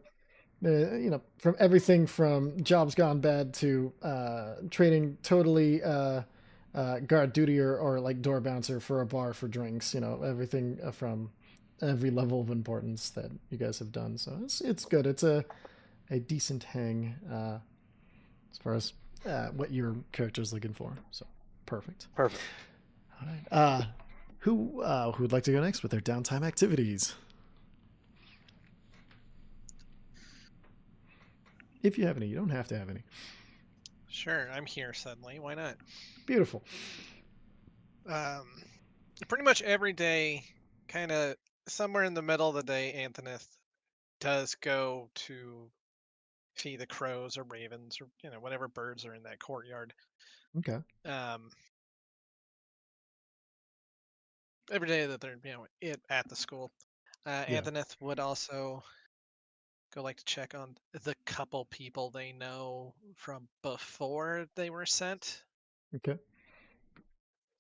everything from jobs gone bad to trading totally guard duty or like door bouncer for a bar for drinks. Everything from every level of importance that you guys have done. So it's good. It's a decent hang as far as what your character's looking for. So perfect.
All
right. Who would like to go next with their downtime activities? If you have any, you don't have to have any.
Sure, I'm here suddenly. Why not?
Beautiful.
Pretty much every day, kind of somewhere in the middle of the day, Anthony does go to feed the crows or ravens or whatever birds are in that courtyard.
Okay.
Every day that they're at the school, Anthony would also go like to check on the couple people they know from before they were sent.
Okay.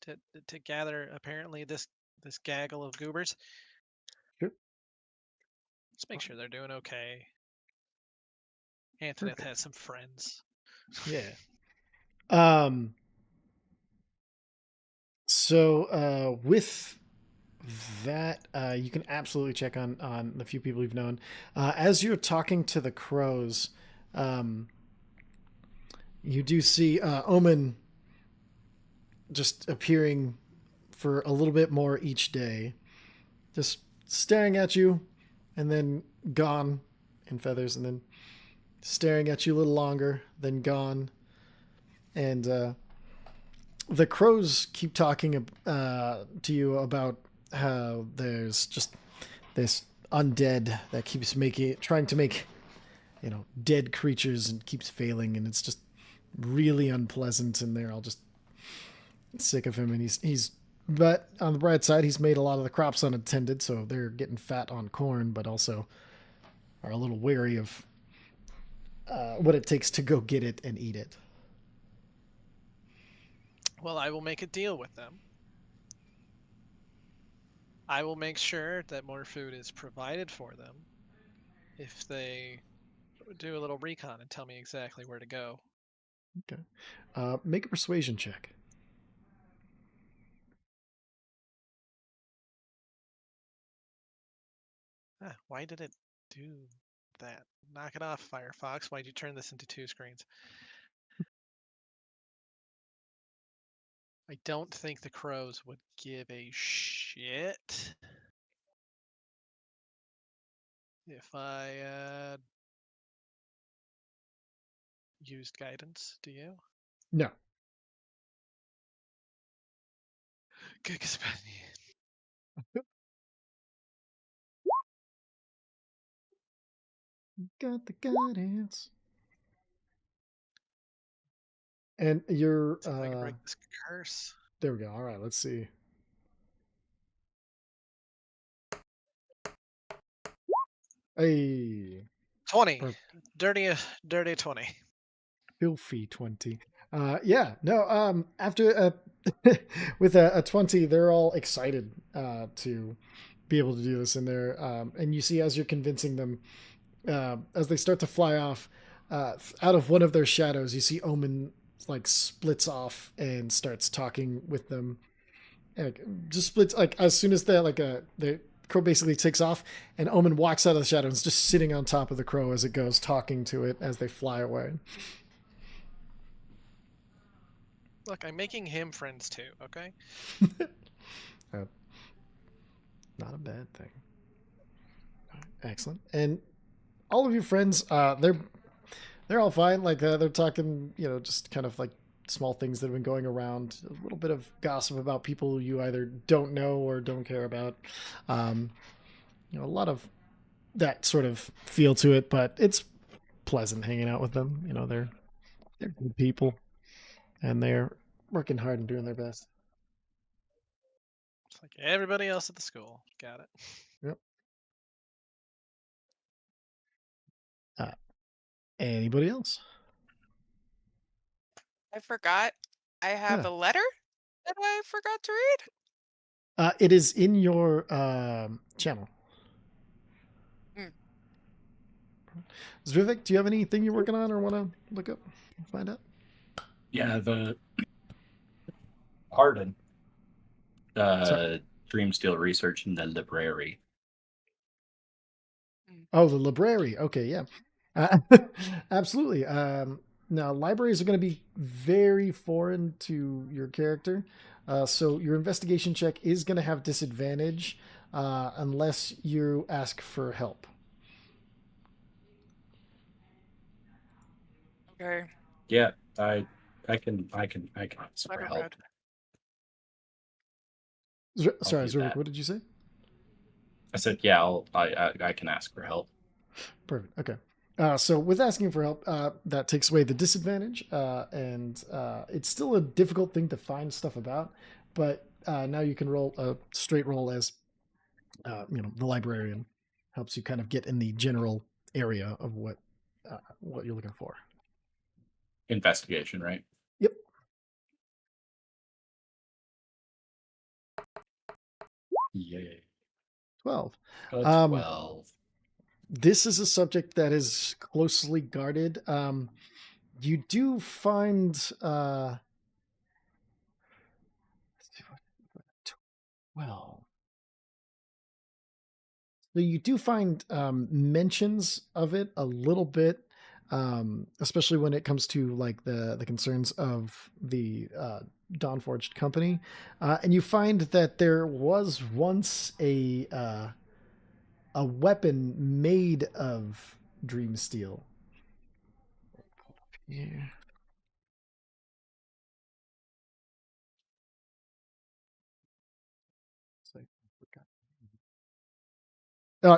To gather apparently this gaggle of goobers.
Sure.
Just make sure they're doing okay. Anthony has some friends.
Yeah. So with that, you can absolutely check on the few people you've known. As you're talking to the crows, you do see Omen just appearing for a little bit more each day, just staring at you, and then gone in feathers, and then staring at you a little longer, then gone. And the crows keep talking to you about how there's just this undead that keeps trying to make dead creatures and keeps failing, and it's just really unpleasant, and they're all just sick of him. And but on the bright side, he's made a lot of the crops unattended, so they're getting fat on corn, but also are a little wary of what it takes to go get it and eat it.
Well, I will make a deal with them. I will make sure that more food is provided for them if they do a little recon and tell me exactly where to go.
Okay. Make a persuasion check.
Why did it do that? Knock it off, Firefox. Why'd you turn this into 2 screens? I don't think the crows would give a shit if I used guidance. Do you?
No.
Good,
Got the guidance. And you're
see if I can break this curse.
there we go. All right, let's see. Hey,
20.
Perfect.
Dirty 20.
Filthy 20. Yeah, no, after with a 20, they're all excited to be able to do this in there. And you see as you're convincing them, as they start to fly off, out of one of their shadows, you see Omen like splits off and starts talking with them. Like, just splits like as soon as the crow basically takes off, and Omen walks out of the shadow and is just sitting on top of the crow as it goes, talking to it as they fly away.
Look, I'm making him friends too, okay?
Not a bad thing. Excellent. And all of your friends, they're all fine. Like they're talking, just kind of like small things that have been going around. A little bit of gossip about people you either don't know or don't care about. A lot of that sort of feel to it, but it's pleasant hanging out with them. They're good people, and they're working hard and doing their best.
It's like everybody else at the school. Got it.
Yep. Anybody else?
I forgot. I have
Yeah.
a letter that I forgot to read.
It is in your channel.
Hmm.
Zvivik, do you have anything you're working on or want to look up, find out?
Yeah, the Pardon.
Sorry.
Dreamsteel research in the library.
Oh, the library. Okay, yeah. Absolutely. Now, libraries are going to be very foreign to your character. So your investigation check is going to have disadvantage unless you ask for help.
Okay.
Yeah, I can ask for
Letter
help.
read.
Sorry,
do
Zvivik,
that.
what did you say?
I said, yeah, I can ask for help.
Perfect. Okay. So with asking for help, that takes away the disadvantage, and it's still a difficult thing to find stuff about. But now you can roll a straight roll as the librarian helps you kind of get in the general area of what you're looking for.
Investigation, right?
Yep.
Yay.
12.
A 12.
This is a subject that is closely guarded. You do find 12. So you do find mentions of it a little bit, especially when it comes to like the concerns of the Dawnforged company, and you find that there was once a weapon made of dream steel. Yeah.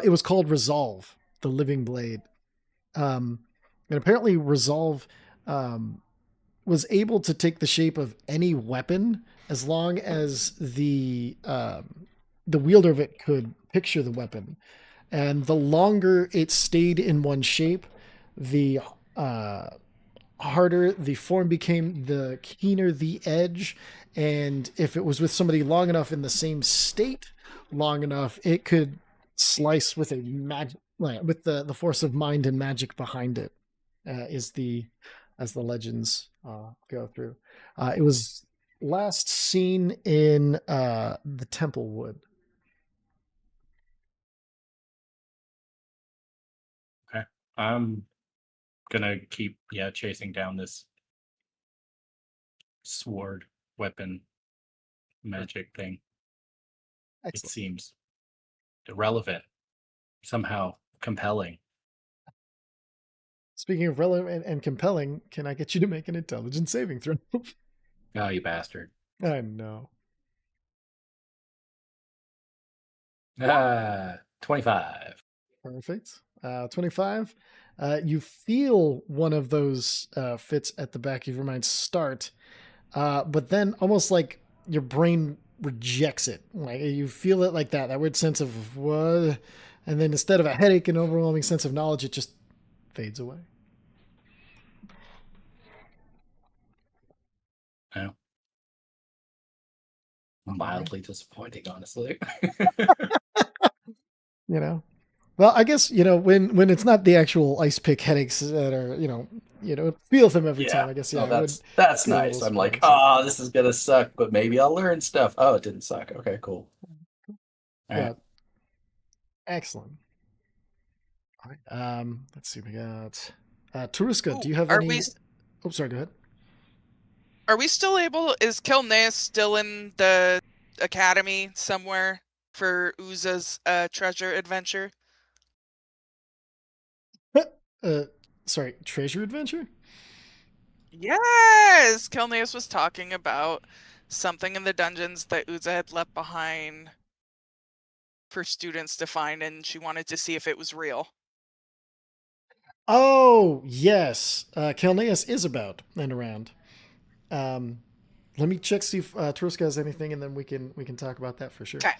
It was called Resolve, the Living Blade. And apparently Resolve was able to take the shape of any weapon as long as the wielder of it could picture the weapon. And the longer it stayed in one shape, the harder the form became, the keener the edge. And if it was with somebody long enough in the same state, long enough, it could slice with a magic, with the force of mind and magic behind it. Is the as the legends go through. It was last seen in the Templewood.
Okay. I'm gonna keep chasing down this sword weapon magic thing. It
Excellent.
seems irrelevant, somehow compelling.
Speaking of relevant and compelling, can I get you to make an intelligence saving throw?
Oh, you bastard.
I know.
25.
Perfect. 25. You feel one of those fits at the back of your mind start, but then almost like your brain rejects it. Like you feel it like that weird sense of what, and then instead of a headache and overwhelming sense of knowledge, it just fades away.
Yeah. Mildly disappointing, honestly.
You know, well, I guess when it's not the actual ice pick headaches that are feel them every time. I guess
Oh,
it would
that's
feel a
nice.
little
I'm like,
surprising.
this is gonna suck, but maybe I'll learn stuff. Oh, it didn't suck. Okay, cool. All right.
But excellent. All right. Let's see. We got Taruska. Do you have
Are
any?
we
Oh, sorry. Go ahead.
are we still able? Is Kilneas still in the academy somewhere for Uza's treasure adventure?
Sorry. Treasure adventure.
Yes, Kilneas was talking about something in the dungeons that Uza had left behind for students to find, and she wanted to see if it was real.
Oh yes, Kelneas is about and around. Let me check see if Taruska has anything, and then we can talk about that for sure.
Okay.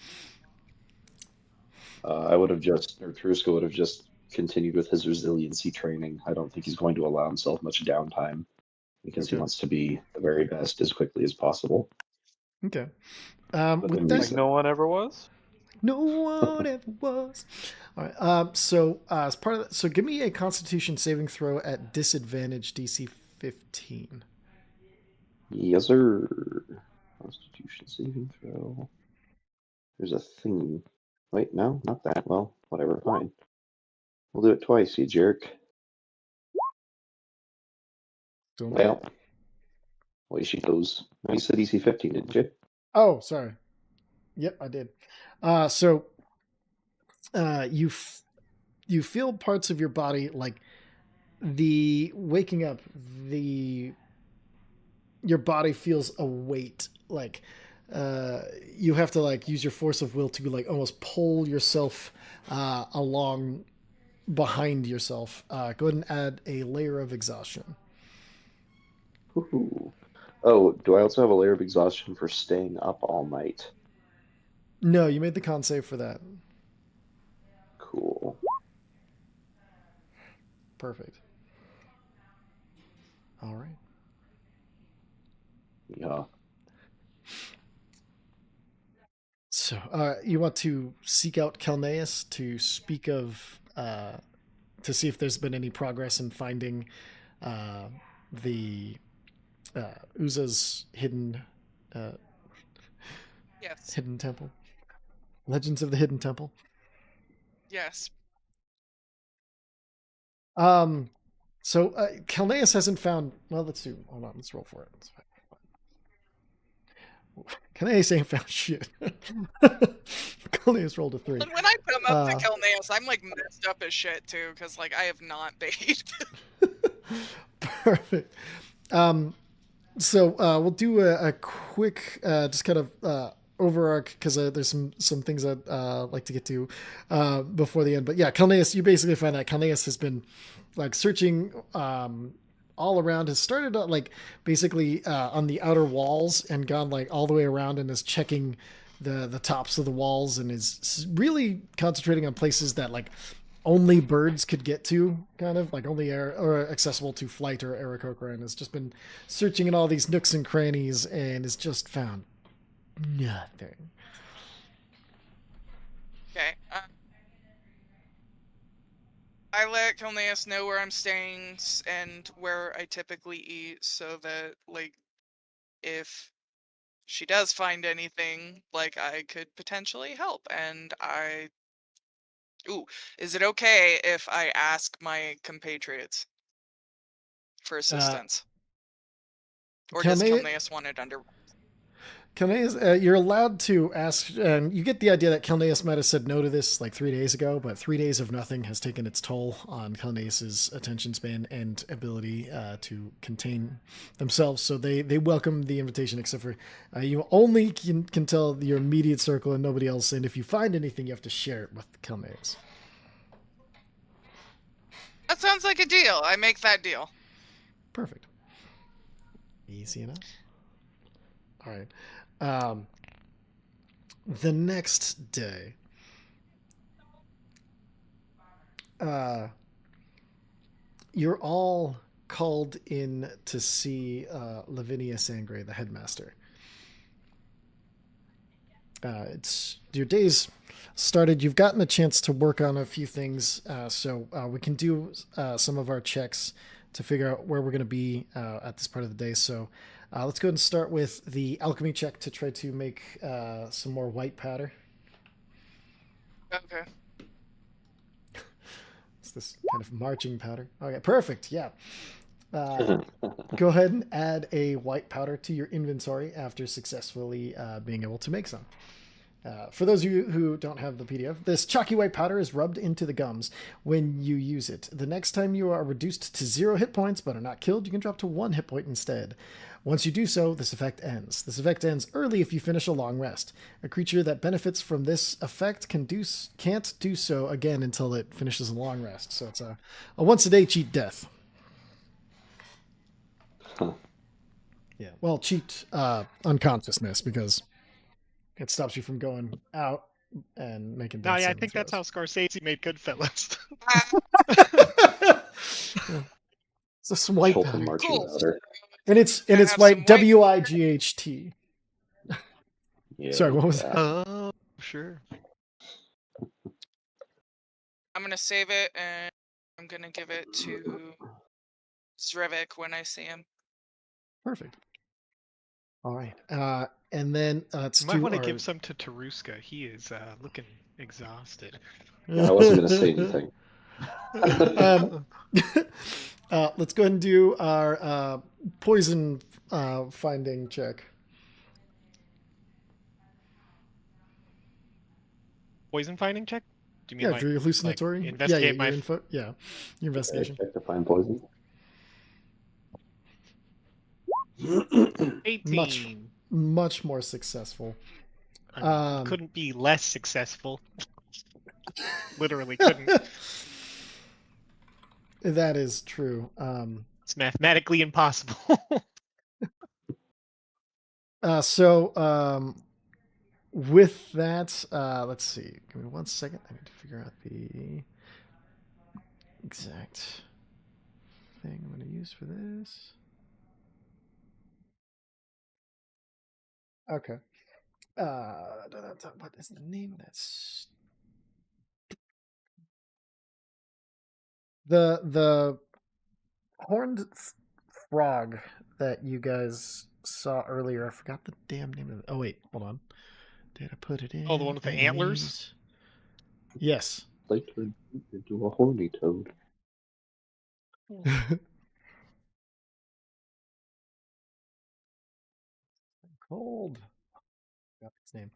I would have or Truska would have just continued with his resiliency training. I don't think he's going to allow himself much downtime because he
Okay.
wants to be the very best as quickly as possible.
Okay.
But
With
then
that,
Like no one ever was.
no one ever was. All right. So as part of that, so give me a Constitution saving throw at disadvantage, DC 15.
Yes, sir. Constitution saving throw. There's a thing. Wait, no, not that. Well, whatever, fine. We'll do it twice, you jerk.
Don't
Well, away she goes. You said DC 15, didn't you?
Oh, sorry. Yep, I did. So you feel parts of your body like the waking up, your body feels a weight, like you have to like use your force of will to like almost pull yourself along behind yourself. Go ahead and add a layer of exhaustion.
Woohoo. Oh, do I also have a layer of exhaustion for staying up all night?
No, you made the con save for that.
Cool.
Perfect. All right.
Yeah.
So you want to seek out Kelneus to speak of to see if there's been any progress in finding the Uza's
Yes.
hidden temple. Legends of the Hidden Temple.
Yes.
So Kelneus hasn't found. Well, let's do. Hold on. Let's roll for it. Kelneus ain't found shit. Kelneus rolled a 3.
And when I come up to Kilneas, I'm like messed up as shit too, because like I have not bathed.
Perfect. So we'll do a quick, just kind of overarch because there's some things I'd like to get to before the end. But yeah, Kelneus, you basically find that Kelneus has been like searching all around. Has started like basically on the outer walls and gone like all the way around and is checking the tops of the walls and is really concentrating on places that like only birds could get to, kind of like only air or accessible to flight or Aarakocra, and has just been searching in all these nooks and crannies and has just found nothing.
Okay. I let Kilneas know where I'm staying and where I typically eat, so that like if she does find anything, like I could potentially help. And ooh, is it okay if I ask my compatriots for
Uh,
assistance, or does
Kelne,
Kilneas want it under?
Kelneas, you're allowed to ask, and you get the idea that Kelneas might have said no to this like 3 days ago, but 3 days of nothing has taken its toll on Kelneas's attention span and ability to contain themselves. So they welcome the invitation, except for you only can tell your immediate circle and nobody else. And if you find anything, you have to share it with Kelneas.
That sounds like a deal. I make that deal.
Perfect. Easy enough. All right. Um, the next day, you're all called in to see Lavinia Sangre, the headmaster. It's your day's started. You've gotten a chance to work on a few things, so we can do some of our checks to figure out where we're going to be at this part of the day. So let's go ahead and start with the alchemy check to try to make some more white powder.
Okay.
It's this kind of marching powder. Okay, perfect. Yeah. Go ahead and add a white powder to your inventory after successfully being able to make some. For those of you who don't have the PDF, this chalky white powder is rubbed into the gums when you use it. The next time you are reduced to 0 hit points but are not killed, you can drop to 1 hit point instead. Once you do so, this effect ends. This effect ends early if you finish a long rest. A creature that benefits from this effect can't do so again until it finishes a long rest. So it's a once-a-day cheat death.
Huh.
Yeah, well, cheat unconsciousness because it stops you from going out and making
No,
death
yeah, I
saving
think that's how
throws.
Scorsese made Goodfellas.
It's a swipe
Chulpan
powder,
marching
Cool.
powder.
and it's
Gonna have
white
some white
WIGHT.
Yeah.
Sorry, what was that?
Oh, sure.
I'm gonna save it and I'm gonna give it to Zrevik when I see him.
Perfect. All right, and then let's
You might
do
want to
our.
give some to Taruska. He is looking exhausted.
Yeah, I wasn't going to say anything.
Let's go ahead and do our poison finding check.
Poison finding check? Do you mean
Yeah,
like
for your hallucinatory.
investigate
your
my
info. Yeah, your investigation.
Check to find poison.
18?
Much more successful.
Couldn't be less successful. Literally couldn't.
That is true.
It's mathematically impossible.
With that, let's see. Give me 1 second. I need to figure out the exact thing I'm going to use for this. Okay. What is the name of that? The horned frog that you guys saw earlier. I forgot the damn name of it. Oh wait, hold on. Did I put it in?
Oh, the one with the antlers?
Enemies? Yes.
They turned into a horny toad.
Cold. Forgot its name.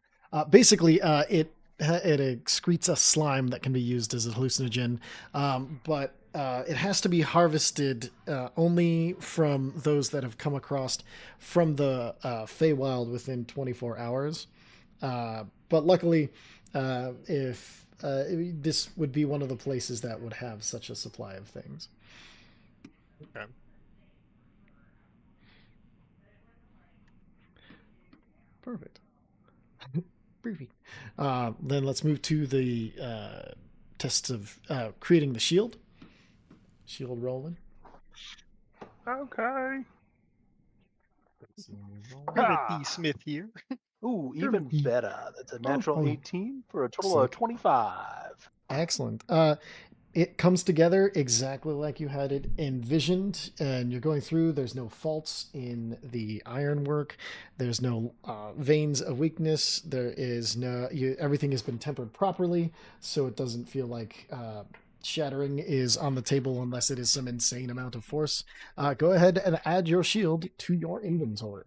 Basically, it excretes a slime that can be used as a hallucinogen, but it has to be harvested only from those that have come across from the Feywild within 24 hours. But luckily, if this would be one of the places that would have such a supply of things.
Okay.
Perfect. Perfect. Then let's move to the tests of creating the shield. Shield rolling.
Okay.
Timothy Smith here.
Ooh, even
Timothy.
better. That's a natural
Oh,
18 for a total of
sick.
25.
Excellent. It comes together exactly like you had it envisioned, and you're going through. There's no faults in the ironwork. There's no veins of weakness. There is no. Everything has been tempered properly, so it doesn't feel like shattering is on the table unless it is some insane amount of force. Go ahead and add your shield to your inventory.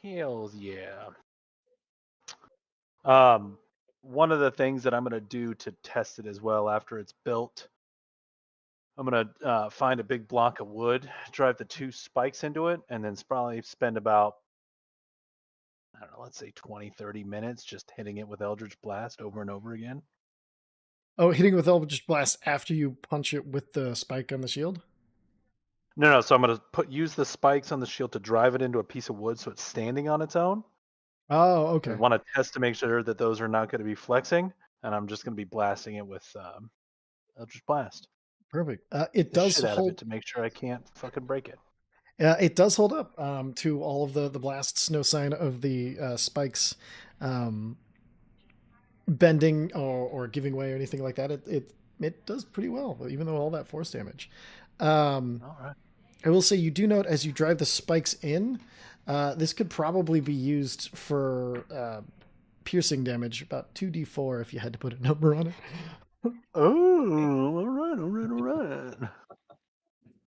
Hells yeah. One of the things that I'm going to do to test it as well after it's built, I'm going to find a big block of wood, drive the 2 spikes into it, and then probably spend about, I don't know, let's say 20, 30 minutes just hitting it with Eldritch Blast over and over again.
Oh, hitting with Eldritch Blast after you punch it with the spike on the shield?
No, so I'm going to use the spikes on the shield to drive it into a piece of wood so it's standing on its own.
Oh,
I
okay.
want to test to make sure that those are not going to be flexing, and I'm just going to be blasting it with Eldritch Blast.
Perfect. It
The
does
shit out of
hold.
it to make sure I can't fucking break it.
It does hold up to all of the blasts. No sign of the spikes bending or giving way or anything like that. It does pretty well, even though all that force damage.
All right.
I will say you do note as you drive the spikes in, this could probably be used for piercing damage, about 2d4 if you had to put a number on it.
Oh, all right.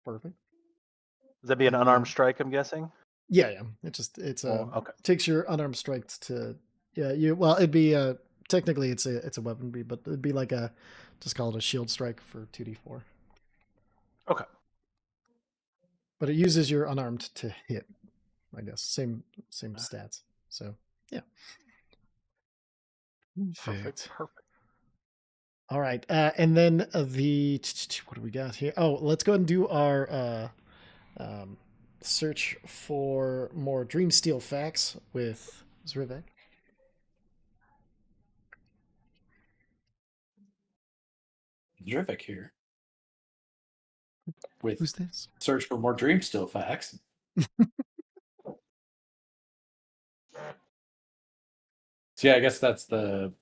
Perfect.
Does that be an unarmed strike? I'm guessing.
Yeah. It's
Okay.
takes your unarmed strike to it'd be technically it's a weaponry, but it'd be like a just call it a shield strike for 2d4.
Okay.
But it uses your unarmed to hit, I guess. Same stats. So yeah.
Perfect.
All right, and then what do we got here? Oh, let's go ahead and do our search for more Dreamsteel facts with Zrivek.
Terrific here. With
Who's this?
search for more Dreamsteel facts. So yeah, I guess that's the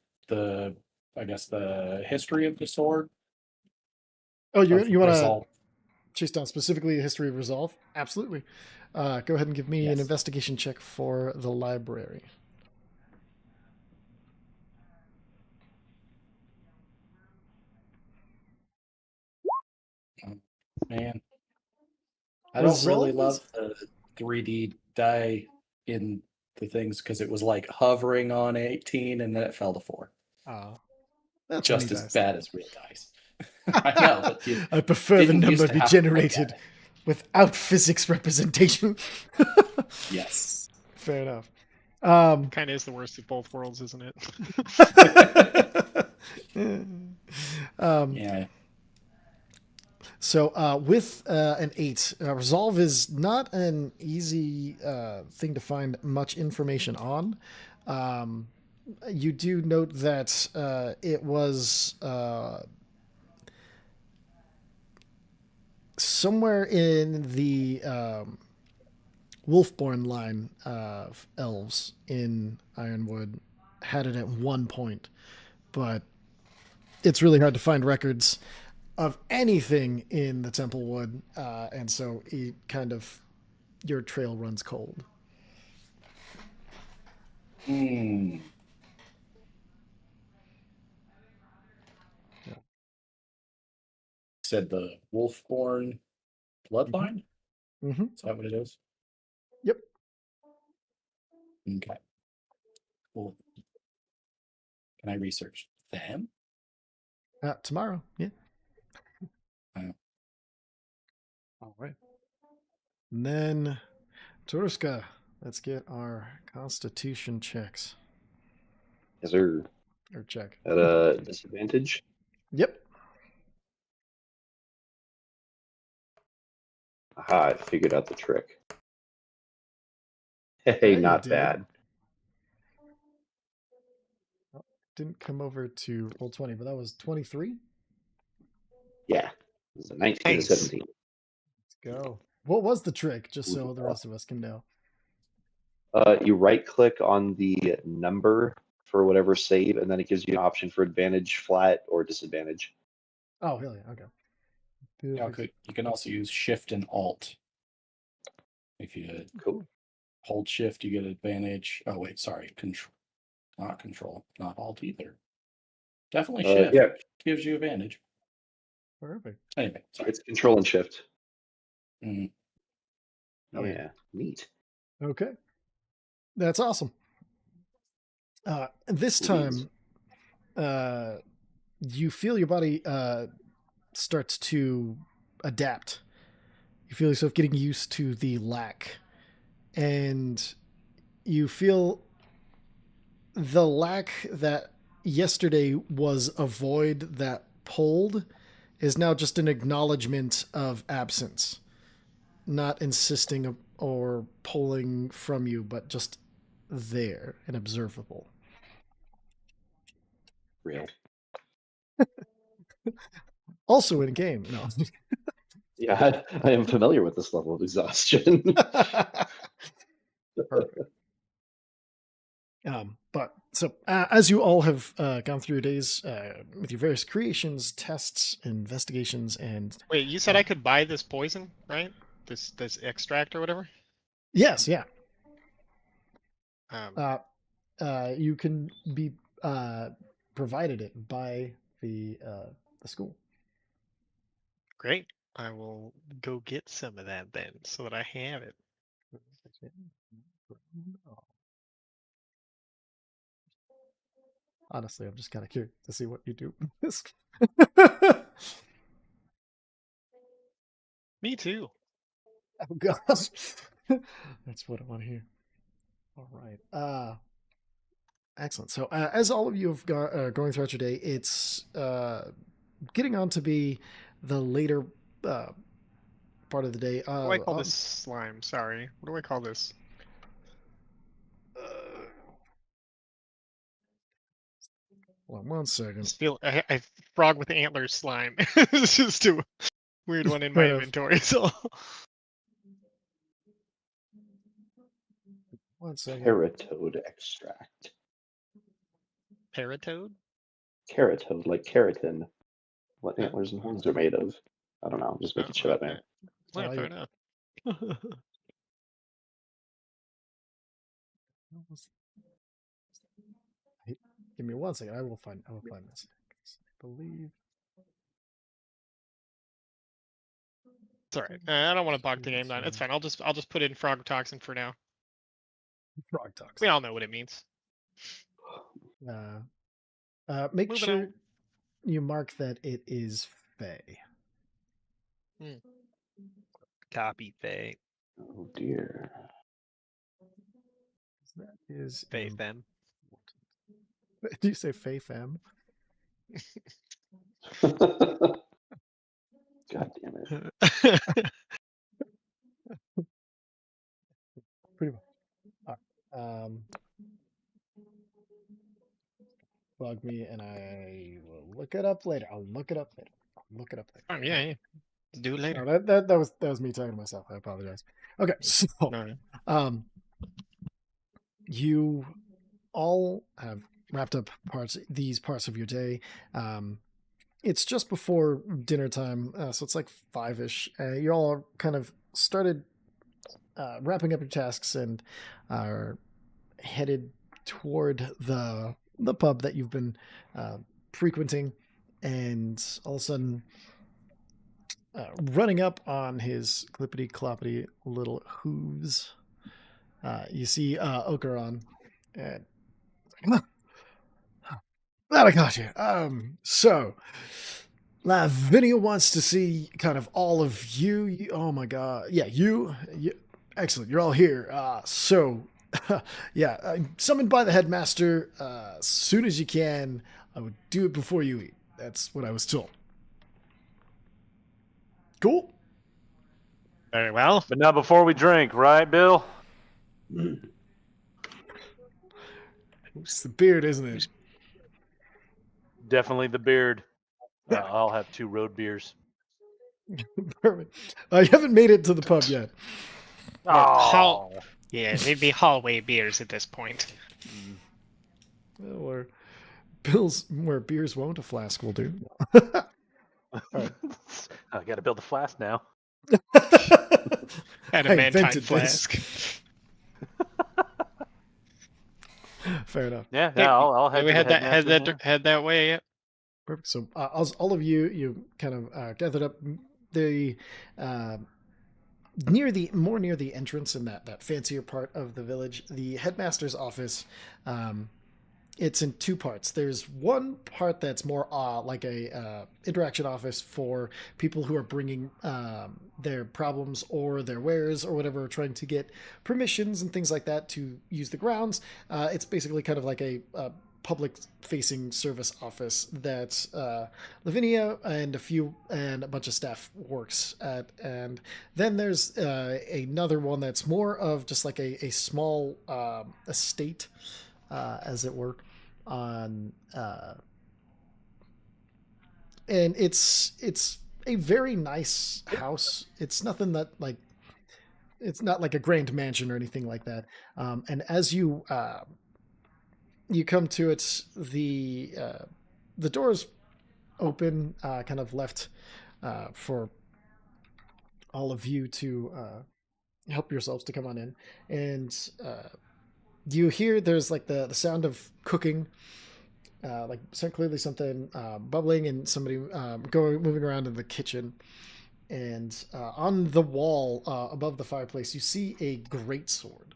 history of the sword.
Oh, you want to
Resolve.
chase down specifically the history of Resolve? Absolutely. Go ahead and give me an
Yes.
investigation check for the library.
Man, I don't really
Resolve is-
love the 3D die in the things because it was like hovering on 18 and then it fell to 4.
That's
Just
funny
as
dice.
bad as real dice. I know, but you
I prefer the
didn't used
number
to
be
have to look
generated
at it.
without physics representation.
Yes.
Fair enough.
Kind of is the worst of both worlds, isn't it?
Yeah.
So with an 8, Resolve is not an easy thing to find much information on. You do note that it was somewhere in the Wolfborn line of elves in Ironwood had it at one point, but it's really hard to find records of anything in the Templewood, and so your trail runs cold.
Hmm. Said the Wolfborn bloodline?
Mm-hmm.
Is that what it is?
Yep.
Okay. Cool. Can I research them?
Tomorrow, yeah.
Oh.
All right. And then, Turuska, let's get our Constitution checks.
Is there
Or check.
at a disadvantage?
Yep.
Aha, I figured out the trick. Hey,
Yeah, you
not
did.
bad.
didn't come over to roll 20, but that was 23.
Yeah. It was a 19 and a
Nice.
17.
Let's go. What was the trick, just so
Ooh.
the rest of us can know?
You right click on the number for whatever save, and then it gives you an option for advantage, flat, or disadvantage.
Oh, hell yeah. Okay.
You can also use Shift and Alt. If you
Cool.
hold Shift, you get advantage. Oh wait, sorry, Control, not Alt either. Definitely Shift.
Yeah.
Gives you advantage.
Perfect.
Anyway, sorry.
It's Control and Shift.
Mhm.
Oh yeah, neat.
Okay. That's awesome. This
Please.
time, you feel your body starts to adapt. You feel yourself getting used to the lack. And you feel the lack that yesterday was a void that pulled is now just an acknowledgement of absence, not insisting or pulling from you, but just there and observable.
Real.
Also in game, no.
Yeah, I am familiar with this level of exhaustion.
Perfect. But so as you all have gone through your days with your various creations, tests, investigations, and
Wait, you said I could buy this poison, right? This extract or whatever.
yes, yeah,
Um,
you can be provided it by the school.
Great. I will go get some of that then, so that I have it.
Honestly, I'm just kind of curious to see what you do.
Me too.
Oh gosh, that's what I want to hear. All right. Excellent. So as all of you have going throughout your day, it's getting on to be the later part of the day.
What do I call this slime? Sorry. What do I call this?
Hold on one second.
Just feel I frog with antlers slime. It's just a weird one in my
Fair enough.
inventory. So
One second.
Carotode extract.
paratoad.
Carotode, like keratin. What antlers and horns are made of. I don't know. I'm just making shit up, man.
Yeah,
Tell
fair
you.
enough.
Give me one second. I will find this. I believe.
It's alright. I don't want to bog the game down. It's fine. I'll just put in frog toxin for now.
Frog toxin.
We all know what it means.
Make
Moving
sure
on.
you mark that it is Fey.
Copy Faye.
Oh dear.
That is
Faye Fem.
Do you say Fey Femme?
God damn it.
Pretty much. All right. Bug me, and I will look it up later. I'll look it up later.
Fine, yeah. Do it later.
No, that was me talking to myself. I apologize. Okay, so
No.
you all have wrapped up these parts of your day. It's just before dinner time, so it's like 5-ish. You all kind of started wrapping up your tasks and are headed toward the pub that you've been frequenting, and all of a sudden, running up on his clippity cloppity little hooves, you see Ocaron. And that I got you. So Lavinia wants to see kind of all of you. Oh my god, yeah, you. Excellent, you're all here. So yeah, summoned by the headmaster. As soon as you can, I would do it before you eat. That's what I was told. Cool.
Very well.
But not before we drink, right, Bill?
It's the beard, isn't it?
Definitely the beard. I'll have 2 road beers.
Perfect. You haven't made it to the pub yet.
Hall.
Oh.
Yeah, they'd be hallway beers at this point.
Mm.
Or Bill's where beers won't, a flask will do. Alright.
I got to build a flask now.
At a
I
man time
invented this.
flask.
Fair enough.
Yeah,
Yeah,
I'll head
we
to
had
the
that
headmaster's.
head that way. Yeah.
Perfect. So, all of you kind of gathered up the near the entrance in that fancier part of the village. The headmaster's office. It's in 2 parts. There's one part that's more like a interaction office for people who are bringing their problems or their wares or whatever, trying to get permissions and things like that to use the grounds. It's basically kind of like a public-facing service office that Lavinia and a bunch of staff works at. And then there's another one that's more of just like a small estate, as it were, on and it's a very nice house. It's nothing that like it's not like a grand mansion or anything like that. And as you come to it, the doors open, kind of left for all of you to help yourselves to come on in, and you hear there's like the sound of cooking, like so clearly something bubbling and somebody moving around in the kitchen. And on the wall above the fireplace, you see a great sword,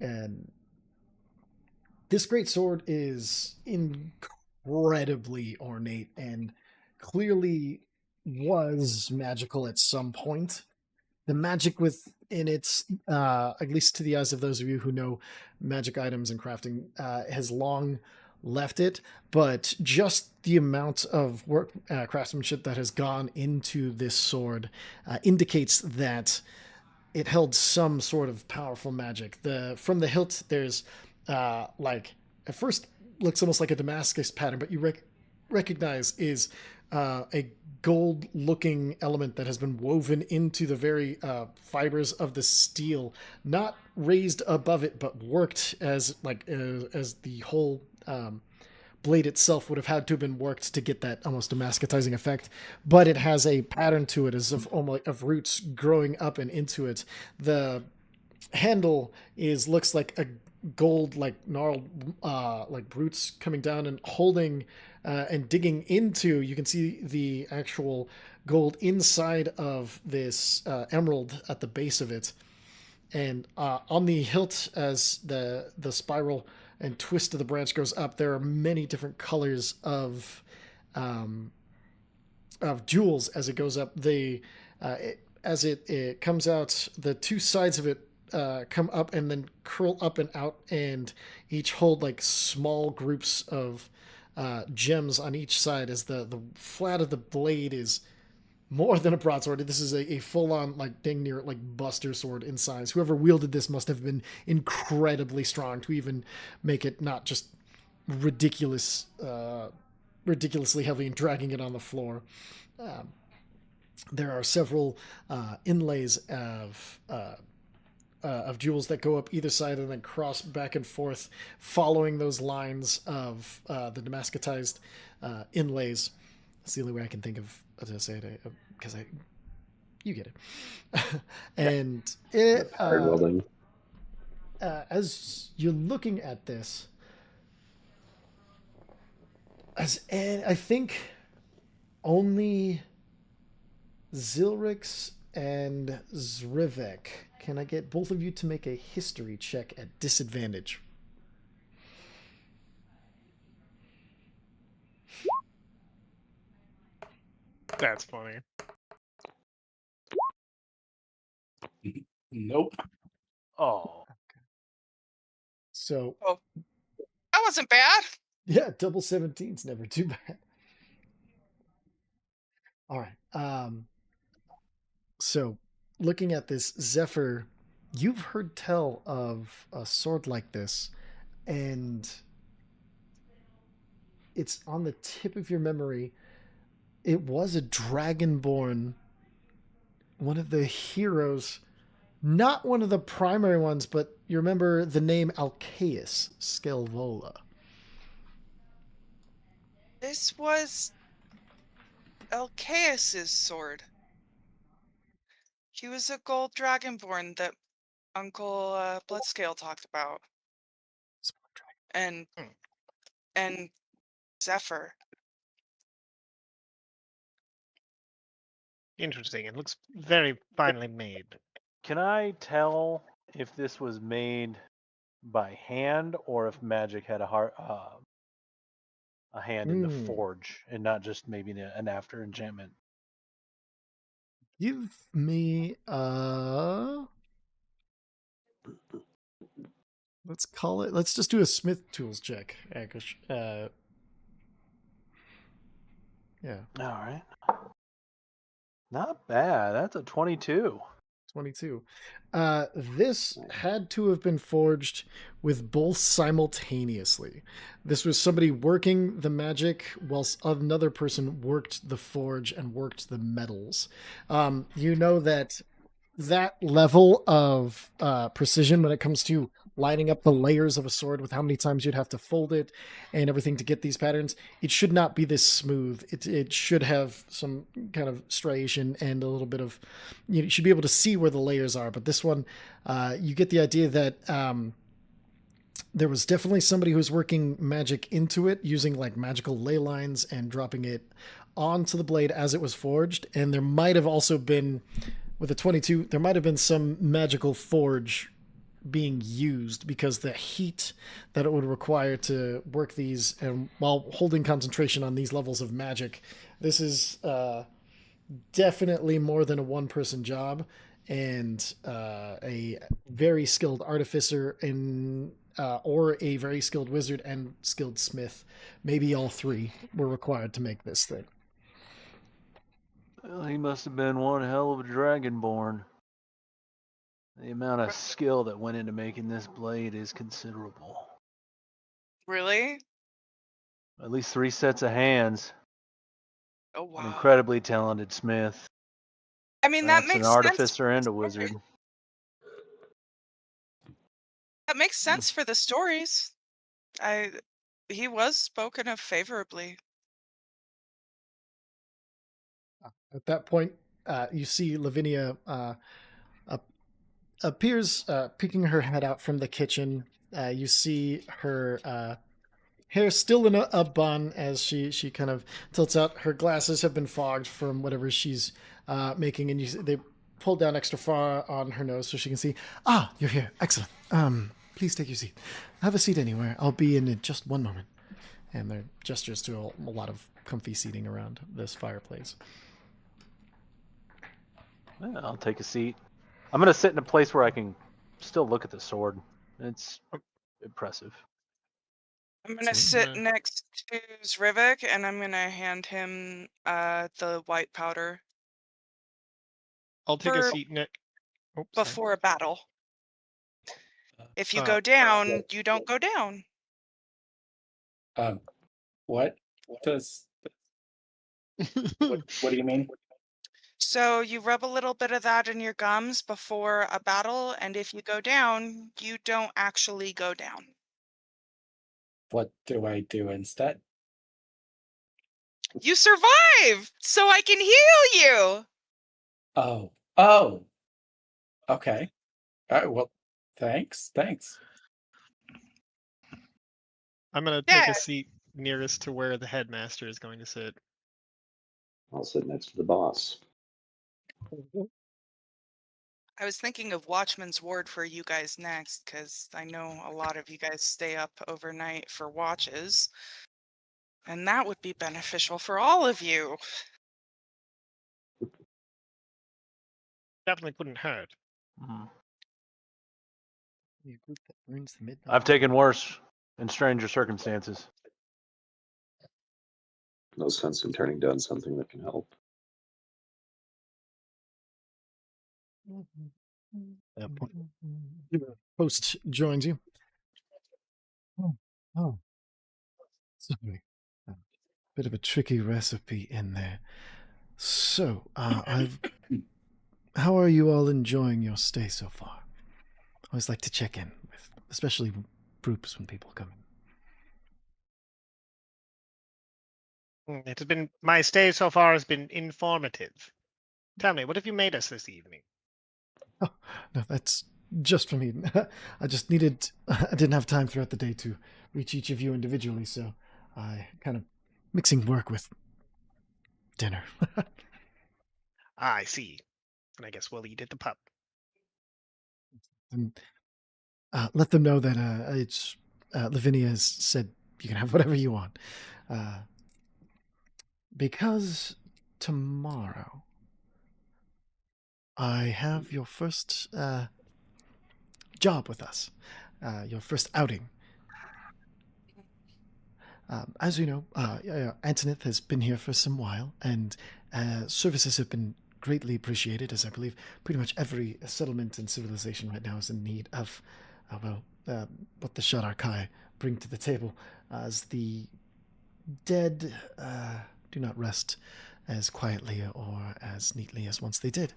and this great sword is incredibly ornate and clearly was magical at some point. The magic within it, at least to the eyes of those of you who know magic items and crafting, has long left it. But just the amount of work, craftsmanship that has gone into this sword indicates that it held some sort of powerful magic. From the hilt, there's like at first looks almost like a Damascus pattern, but you recognize is a gold-looking element that has been woven into the very fibers of the steel, not raised above it, but worked as the whole blade itself would have had to have been worked to get that almost Damascusizing effect. But it has a pattern to it, as of almost of roots growing up and into it. The handle looks like a gold, like gnarled like roots coming down and holding and digging into. You can see the actual gold inside of this emerald at the base of it. And on the hilt, as the spiral and twist of the branch goes up, there are many different colors of jewels as it goes up. As it comes out, the 2 sides of it come up and then curl up and out, and each hold like small groups of gems on each side. As the flat of the blade is more than a broadsword. This is a full-on, like, dang near like buster sword in size. Whoever wielded this must have been incredibly strong to even make it not just ridiculously heavy and dragging it on the floor. There are several inlays of jewels that go up either side and then cross back and forth, following those lines of the Damascusized inlays. That's the only way I can think of to say it, because you get it. And it,
Hard welding.
as you're looking at this, and I think only Zilrix and Zrivek, can I get both of you to make a history check at disadvantage?
That's funny.
Nope.
Oh.
So
Oh, that wasn't bad.
yeah, double 17's never too bad. All right. So looking at this, Zephyr, you've heard tell of a sword like this, and it's on the tip of your memory. It was a dragonborn, one of the heroes, not one of the primary ones, but you remember the name Alcaeus Skelvola.
This was Elcaeus's sword. He was a gold dragonborn that Uncle Bloodscale talked about. And
Hmm.
and Zephyr.
Interesting. It looks very finely made.
Can I tell if this was made by hand or if magic had a hand in the forge and not just maybe an after enchantment?
Give me let's call it, let's just do a Smith tools check, Akash. Yeah.
All right. Not bad. That's a 22.
22. This had to have been forged with both simultaneously. This was somebody working the magic whilst another person worked the forge and worked the metals. You know that level of precision when it comes to lining up the layers of a sword with how many times you'd have to fold it and everything to get these patterns, it should not be this smooth. It should have some kind of striation and a little bit of, you should be able to see where the layers are. But this one, you get the idea that there was definitely somebody who was working magic into it using like magical ley lines and dropping it onto the blade as it was forged. And there might have also been, with a 22, there might have been some magical forge being used because the heat that it would require to work these and while holding concentration on these levels of magic, this is definitely more than a one-person job, and a very skilled artificer in or a very skilled wizard and skilled smith, maybe all three, were required to make this thing.
Well, he must have been one hell of a dragonborn. The amount of skill that went into making this blade is considerable.
Really?
At least 3 sets of hands.
Oh
An
wow.
incredibly talented smith.
I mean, that
Perhaps an
makes sense.
artificer and a wizard.
That makes sense for the stories. He was spoken of favorably.
At that point, you see Lavinia appears peeking her head out from the kitchen. You see her hair still in a bun as she kind of tilts out. Her glasses have been fogged from whatever she's making, and they pulled down extra far on her nose so she can see. Ah, you're here. Excellent. Please take your seat. Have a seat anywhere. I'll be in just one moment. And there gestures to a lot of comfy seating around this fireplace.
Yeah, I'll take a seat. I'm going to sit in a place where I can still look at the sword. It's impressive.
I'm gonna sit next to Zrivik and I'm gonna hand him the white powder
I'll take a
For-
seat next.
before a battle. If you
Uh,
go down, you don't go down.
What does what do you mean?
So you rub a little bit of that in your gums before a battle, and if you go down, you don't actually go down.
What do I do instead?
You survive, so I can heal you.
Oh. Okay. Well, thanks.
I'm gonna take a seat nearest to where the headmaster is going to sit.
I'll sit next to the boss.
I was thinking of Watchman's Ward for you guys next, because I know a lot of you guys stay up overnight for watches. And that would be beneficial for all of you.
Definitely couldn't hurt.
I've taken worse in stranger circumstances.
No sense in turning down something that can help.
At that point, your host joins you. Oh, sorry. bit of a tricky recipe in there. So, how are you all enjoying your stay so far? I always like to check in with, especially groups when people come in.
It has been my stay so far has been informative. Tell me, what have you made us this evening?
Oh, no, that's just for me. I just needed, I didn't have time throughout the day to reach each of you individually, so I kind of mixing work with dinner.
I see. And I guess we'll eat at the pub.
And let them know that it's Lavinia has said you can have whatever you want. Because tomorrow I have your first job with us, your first outing. As you know, Antonith has been here for some while, and services have been greatly appreciated, as I believe pretty much every settlement and civilization right now is in need of, what the Shadarkai bring to the table, as the dead do not rest as quietly or as neatly as once they did.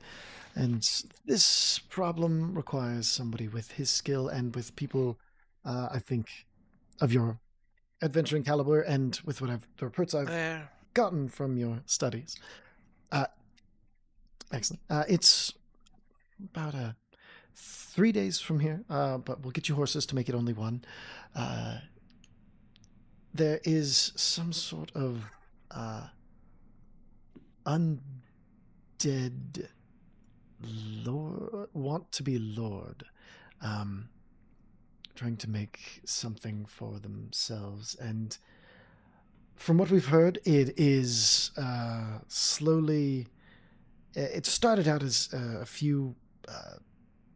And this problem requires somebody with his skill and with people, I think, of your adventuring caliber and with the reports I've
There.
gotten from your studies. Excellent. It's about 3 days from here, but we'll get you horses to make it only one. There is some sort of undead lord, want to be lord, trying to make something for themselves, and from what we've heard, it is slowly. It started out as a few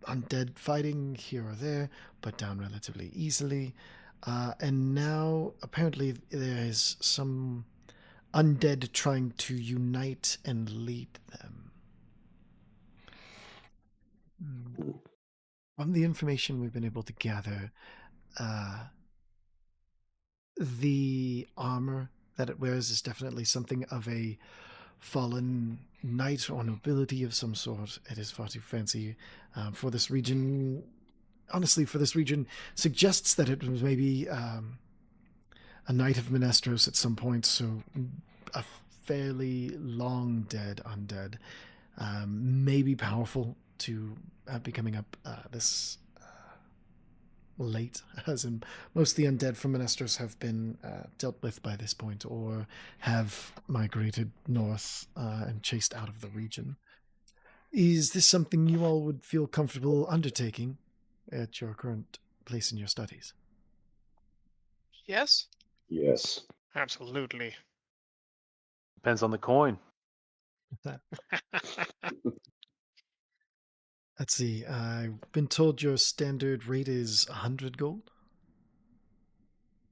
undead fighting here or there, but down relatively easily. And now, apparently, there is some undead trying to unite and lead them. From the information we've been able to gather, the armor that it wears is definitely something of a fallen knight or nobility of some sort. It is far too fancy for this region. Honestly, for this region, suggests that it was maybe a knight of Menestros at some point, so a fairly long dead undead, maybe powerful to be coming up this late, as in most of the undead from Menestros have been dealt with by this point or have migrated north and chased out of the region. Is this something you all would feel comfortable undertaking at your current place in your studies?
Yes.
Yes.
Absolutely.
Depends on the coin.
Let's see. I've been told your standard rate is 100 gold.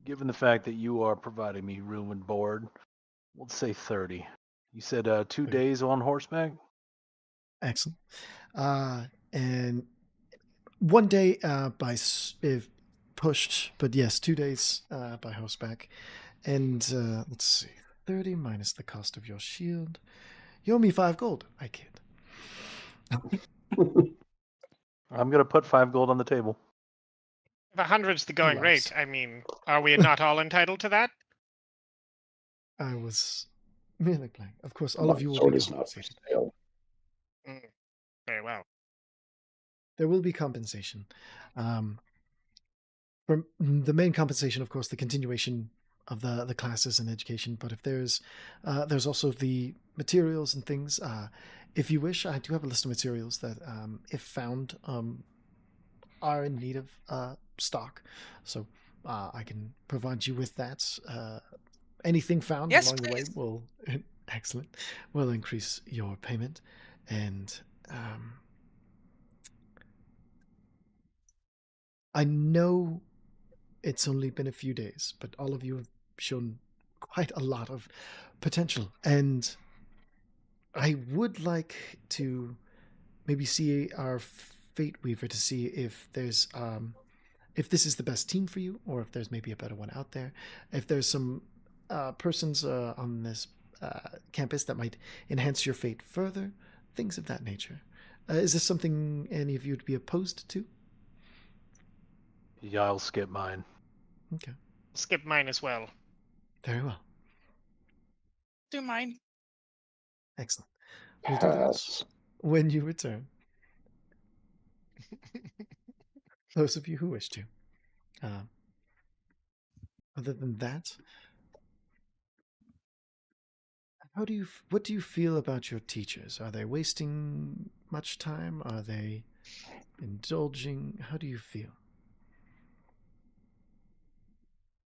Given the fact that you are providing me room and board, we'll say 30. You said 2
30.
days on horseback?
Excellent. And one day if pushed, but yes, 2 days by horseback. And let's see, 30 minus the cost of your shield. You owe me 5 gold. I kid.
I'm going to put 5 gold on the table.
If 100's the going
Loves.
rate, I mean, are we not all entitled to that?
I was merely playing. Of course, all
My
of you will
sword
be
is not for
compensated.
sale.
Mm, very well.
There will be compensation. From the main compensation, of course, the continuation of the classes and education. But if there's also the materials and things. If you wish, I do have a list of materials that, if found, are in need of stock. So I can provide you with that. Anything found
Yes,
along the way
please.
will excellent will increase your payment, and I know it's only been a few days, but all of you have shown quite a lot of potential, and I would like to maybe see our Fate Weaver to see if there's if this is the best team for you, or if there's maybe a better one out there. If there's some persons on this campus that might enhance your fate further, things of that nature. Is this something any of you would be opposed to?
Yeah, I'll skip mine.
Okay,
Skip mine as well.
very well.
Do mine.
Excellent. We'll do that
Pass.
when you return. Those of you who wish to. Other than that, what do you feel about your teachers? Are they wasting much time? Are they indulging? How do you feel?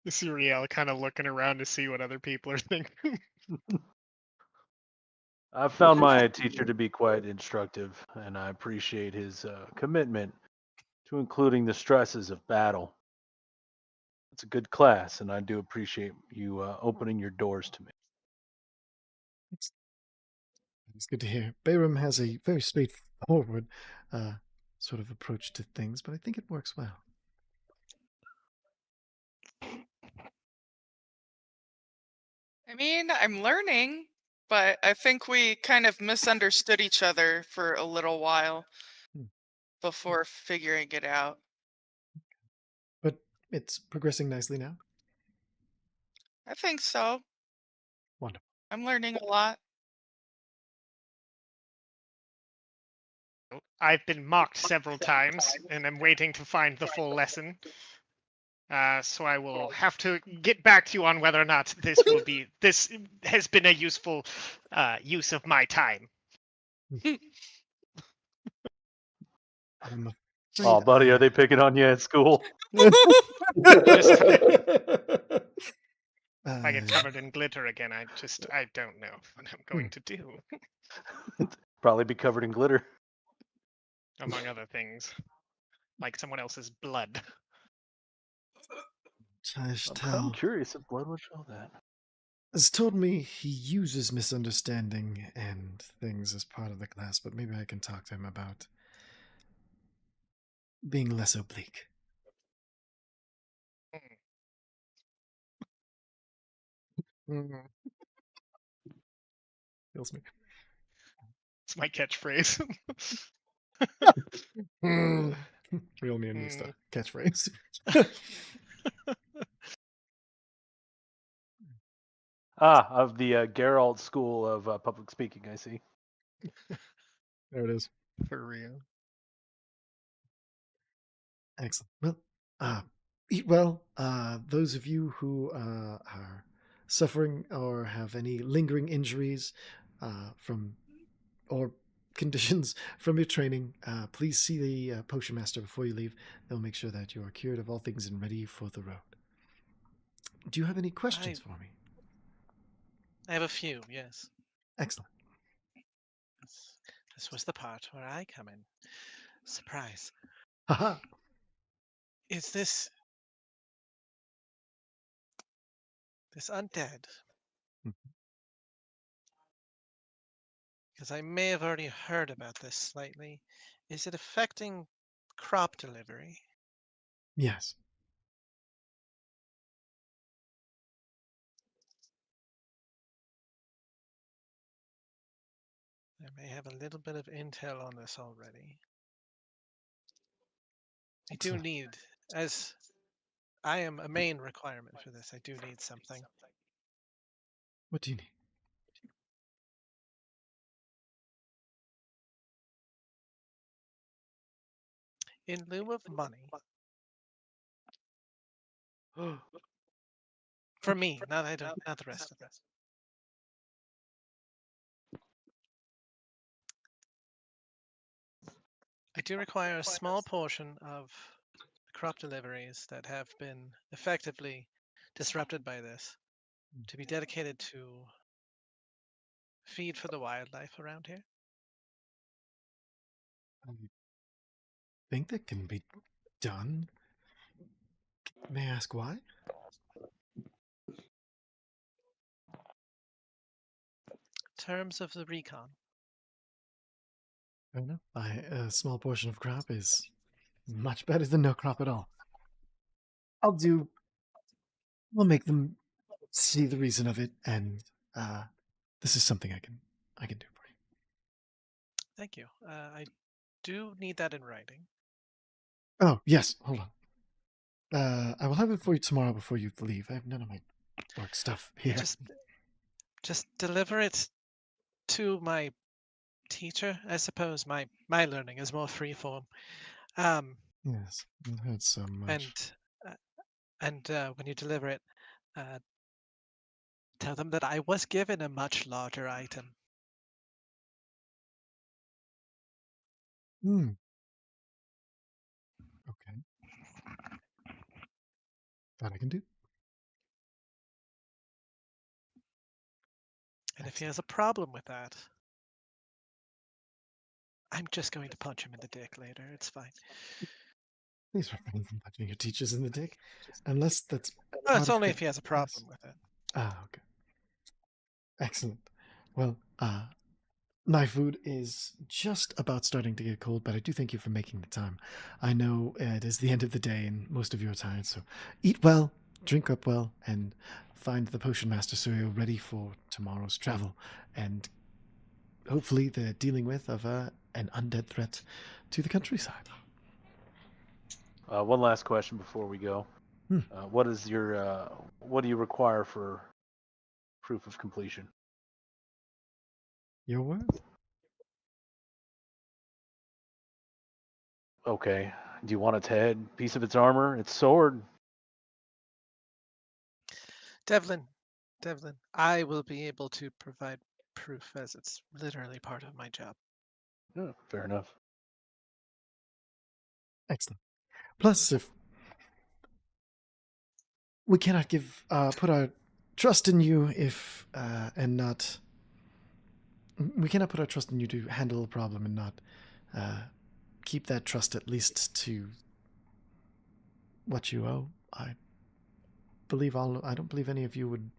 Suriel kind of looking around to see what other people are thinking.
I've found my teacher to be quite instructive, and I appreciate his commitment to including the stresses of battle. It's a good class, and I do appreciate you opening your doors to me.
It's good to hear. Bayram has a very straightforward sort of approach to things, but I think it works well.
I mean, I'm learning, but I think we kind of misunderstood each other for a little while
Hmm.
before figuring it out.
But it's progressing nicely now.
I think so.
Wonderful.
I'm learning a lot.
I've been mocked several times, and I'm waiting to find the full lesson. So I will have to get back to you on whether or not this has been a useful use of my time.
I'm
Oh,
afraid
buddy, are they picking on you at school?
Just
Uh,
if I get covered in glitter again, I don't know what I'm going to do,
Probably be covered in glitter.
among other things, like someone else's blood.
I'm
Tashtel
curious if blood would show that.
has told me he uses misunderstanding and things as part of the class, but maybe I can talk to him about being less oblique. Feels me.
It's my catchphrase.
Real me and
Mm.
Mista catchphrase.
Of the Geralt School of Public Speaking, I see.
There it is.
For real.
Excellent. Well, eat well. Those of you who are suffering or have any lingering injuries from or conditions from your training, please see the potion master before you leave. They'll make sure that you are cured of all things and ready for the road. Do you have any questions for me?
I have a few, yes.
Excellent.
This was the part where I come in. Surprise.
Haha.
Is this undead?
Mhm.
Because I may have already heard about this slightly. Is it affecting crop delivery?
Yes.
I may have a little bit of intel on this already. I do
Excellent.
need, as I am a main requirement for this, I do need something.
What do you need?
In lieu of money, for me, not the rest of us. I do require a small portion of the crop deliveries that have been effectively disrupted by this to be dedicated to feed for the wildlife around here.
I think that can be done. May I ask why?
Terms of the recon.
I don't know. A small portion of crop is much better than no crop at all. We'll make them see the reason of it, and this is something I can do for you.
Thank you. I do need that in writing.
Oh yes, hold on. I will have it for you tomorrow before you leave. I have none of my work stuff here.
Just deliver it to my teacher. I suppose my learning is more freeform.
Yes, I've heard so much.
And when you deliver it, tell them that I was given a much larger item.
Hmm. Okay. That I can do.
And if he has a problem with that, I'm just going to punch him in the dick later. It's fine.
Please refrain from punching your teachers in the dick, unless that's
No,
part
it's
of
only
the-
if he has a problem with it.
Ah, okay. Excellent. Well, my food is just about starting to get cold, but I do thank you for making the time. I know it is the end of the day and most of you are tired, so eat well, drink up well, and find the potion master so you're ready for tomorrow's travel. And hopefully the dealing with of an undead threat to the countryside.
One last question before we go.
Hmm.
What is your what do you require for proof of completion?
Your word?
Okay. Do you want its head, piece of its armor, its sword?
Devlin, I will be able to provide proof as it's literally part of my job.
Yeah, fair enough.
Excellent. Plus, if we cannot put our trust in you if and not we cannot put our trust in you to handle a problem and not keep that trust at least to what you owe. I don't believe any of you would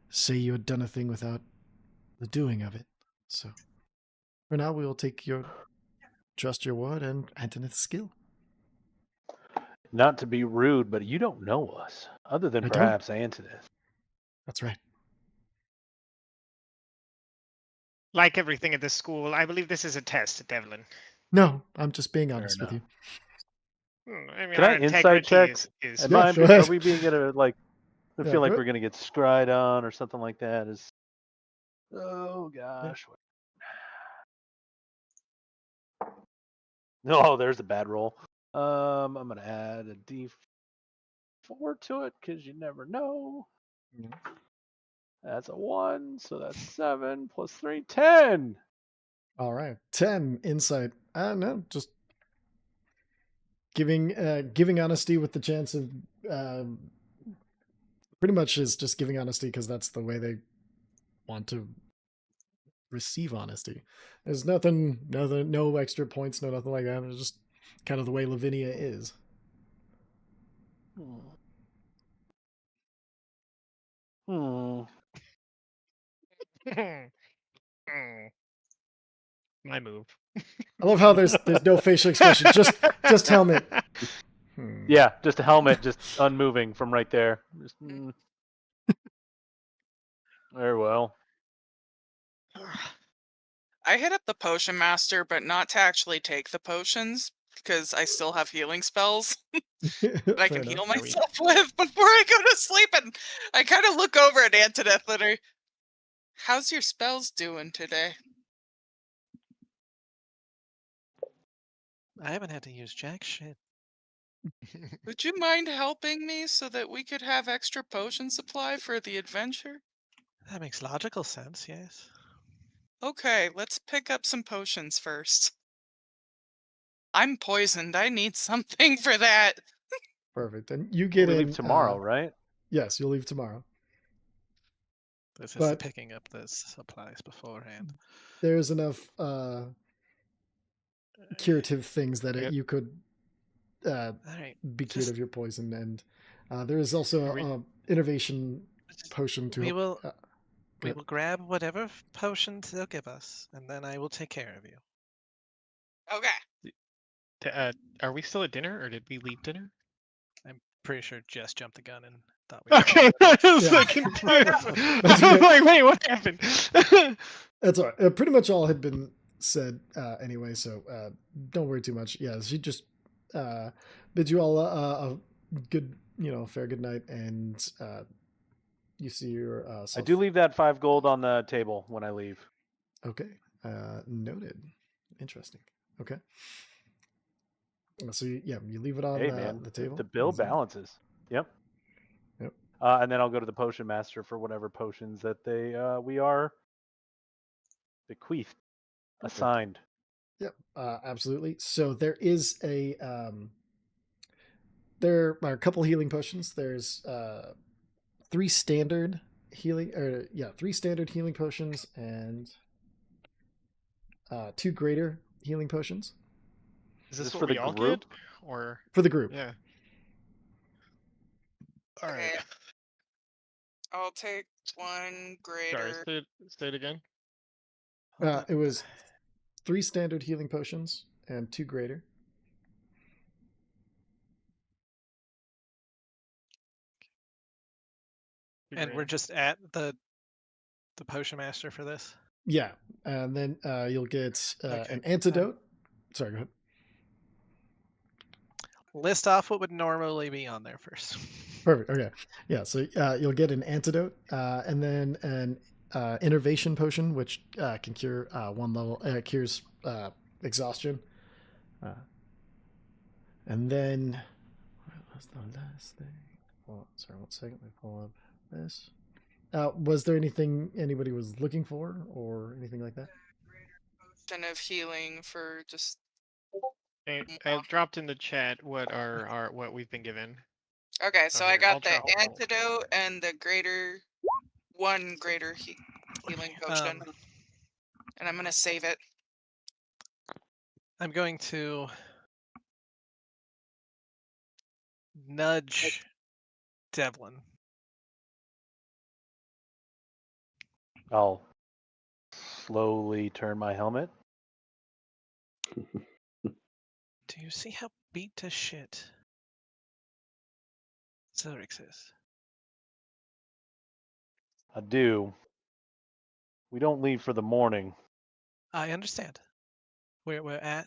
say you had done a thing without the doing of it. So for now we will take your trust your word and Antoneth's skill.
Not to be rude, but you don't know us, other than
I don't.
perhaps Antoneth.
That's right.
Like everything at this school, I believe this is a test, Devlin.
No, I'm just being
Fair
honest with you.
I mean,
Can
our
I insight
integrity
check?
is
Yeah, go
Are
ahead.
we being gonna like? I
Yeah,
feel like
go-
we're gonna get scried on or something like that. Oh
Yeah.
gosh. No, there's a bad roll. I'm gonna add a D4 to it because you never know.
Yeah.
That's a 1, so that's 7 plus 3, 10.
All right. 10 insight. No, just giving honesty with the chance of pretty much is just giving honesty because that's the way they want to receive honesty. There's nothing, no extra points, no nothing like that. It's just kind of the way Lavinia is.
Hmm.
my move.
I love how there's no facial expression, just helmet.
Yeah, just a helmet, just unmoving from right there. Just, very well.
I hit up the potion master, but not to actually take the potions because I still have healing spells that I
Fair
can
enough.
heal myself with before I go to sleep. And I kind of look over at Antoneth and how's your spells doing today?
I haven't had to use jack shit.
Would you mind helping me so that we could have extra potion supply for the adventure?
That makes logical sense, yes.
Okay, let's pick up some potions first. I'm poisoned. I need something for that.
Perfect. And you get
We
in
leave tomorrow, right?
Yes, you'll leave tomorrow.
This is
But
picking up the supplies beforehand.
there's enough curative things that
Yep.
you could
All right.
be cured of your poison, and there is also
Are we-
a innovation potion to
We
help.
will we
good.
will grab whatever potions they'll give us, and then I will take care of you.
Okay.
Are we still at dinner, or did we leave dinner?
I'm pretty sure Jess jumped the gun and thought we.
Okay, I was
Yeah.
like confused.
That's
I'm
okay.
like, wait, what happened?
That's all right. Pretty much all had been said anyway, so don't worry too much. Yeah, she just bids you all a good, fair good night, and you see your.
I do leave that 5 gold on the table when I leave.
Okay, noted. Interesting. Okay. So you leave it on
Hey man,
the table.
the bill
Easy.
balances. Yep.
Yep.
And then I'll go to the potion master for whatever potions that we are bequeathed,
Perfect.
assigned.
Yep, absolutely. So there is there are a couple healing potions. There's 3 standard three standard healing potions and 2 greater healing potions
Is this
Just
what
for the
we all
group?
get? Or
for the group.
yeah. All right.
Okay. I'll take one
Sorry,
greater.
say it again.
Hold up.
It was 3 standard healing potions and 2 greater.
And we're just at the potion master for this.
Yeah, and then you'll get
Okay.
an antidote. Sorry, go ahead.
List off what would normally be on there first.
Perfect. Okay. Yeah. So you'll get an antidote, and then an innervation potion, which can cure 1 level, cures exhaustion. And then what was the last thing? Oh, sorry, 1 second. Let me pull up this. Was there anything anybody was looking for, or anything like that?
Potion of healing for just.
I dropped in the chat what what we've been given.
Okay, so I
here, I'll
got the
drop it.
antidote and the one greater healing potion, and I'm gonna save it.
I'm going to nudge Devlin.
I'll slowly turn my helmet.
Do you see how beat to shit Zilrix is?
I do. We don't leave for the morning.
I understand. We're at.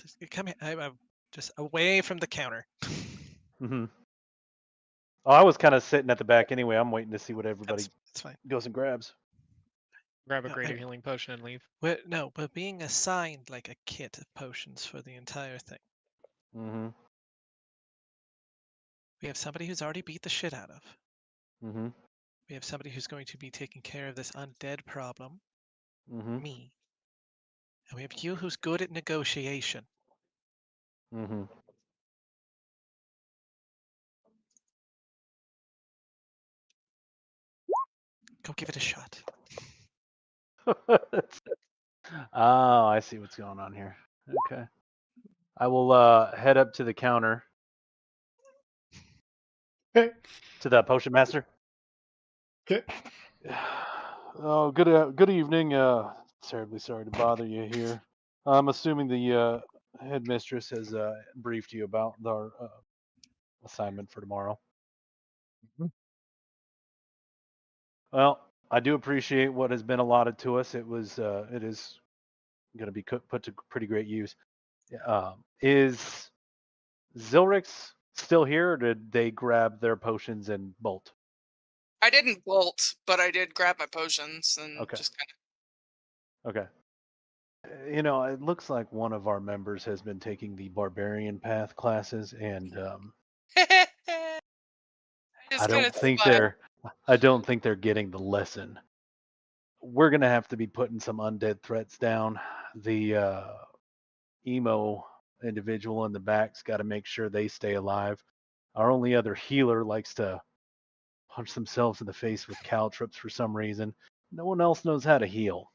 Just come here. I'm just away from the counter.
hmm Oh, I was kind of sitting at the back anyway. I'm waiting to see what everybody
That's fine.
goes and grabs.
Grab a
No,
greater healing potion and leave.
We're being assigned like a kit of potions for the entire thing.
Mm-hmm.
We have somebody who's already beat the shit out of.
Mm-hmm.
We have somebody who's going to be taking care of this undead problem.
Mm-hmm.
Me. And we have you who's good at negotiation.
Mm-hmm.
Go give it a shot.
Oh, I see what's going on here. Okay. I will head up to the counter
Okay.
to the potion master.
Okay.
Oh, good evening. Terribly sorry to bother you here. I'm assuming the headmistress has briefed you about our assignment for tomorrow.
Mhm.
Well, I do appreciate what has been allotted to us. It is going to be put to pretty great use. Is Zilrix still here, or did they grab their potions and bolt?
I didn't bolt, but I did grab my potions and
Okay.
just kind
Okay. It looks like one of our members has been taking the barbarian path classes, and
of.
I don't think they're getting the lesson. We're gonna have to be putting some undead threats down. The emo individual in the back's got to make sure they stay alive. Our only other healer likes to punch themselves in the face with caltrops for some reason. No one else knows how to heal.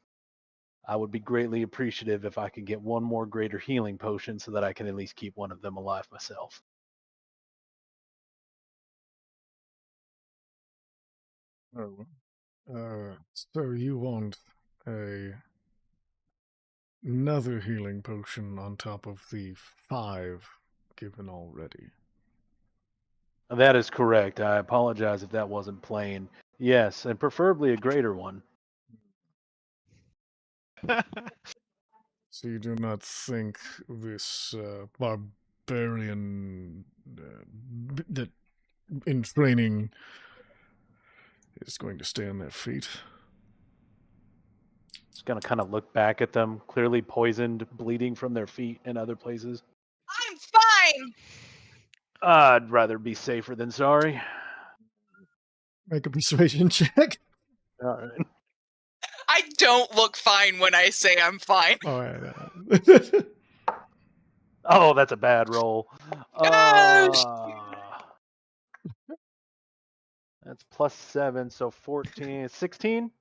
I would be greatly appreciative if I could get one more greater healing potion so that I can at least keep one of them alive myself.
Oh. So you want another healing potion on top of the 5 given already?
That is correct. I apologize if that wasn't plain. Yes, and preferably a greater one.
So you do not think this barbarian that in training is going to stay on their feet?
Just gonna kind of look back at them, clearly poisoned, bleeding from their feet and other places.
I'm fine.
I'd rather be safer than sorry.
Make a persuasion check.
All right.
I don't look fine when I say I'm fine.
All right.
Oh, that's a bad roll.
Gosh!
That's +7, so 14, 16?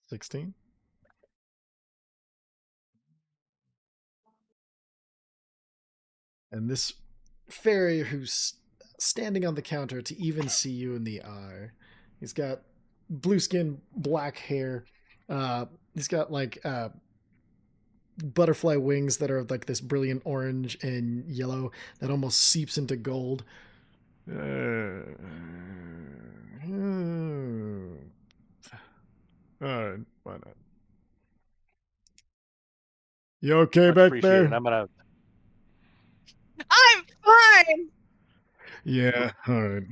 16. And this fairy who's standing on the counter to even see you in the eye. He's got blue skin, black hair. He's got like butterfly wings that are like this brilliant orange and yellow that almost seeps into gold. All right, why not? You okay
Much
back
appreciated.
there?
I'm gonna.
I'm fine.
Yeah, all right.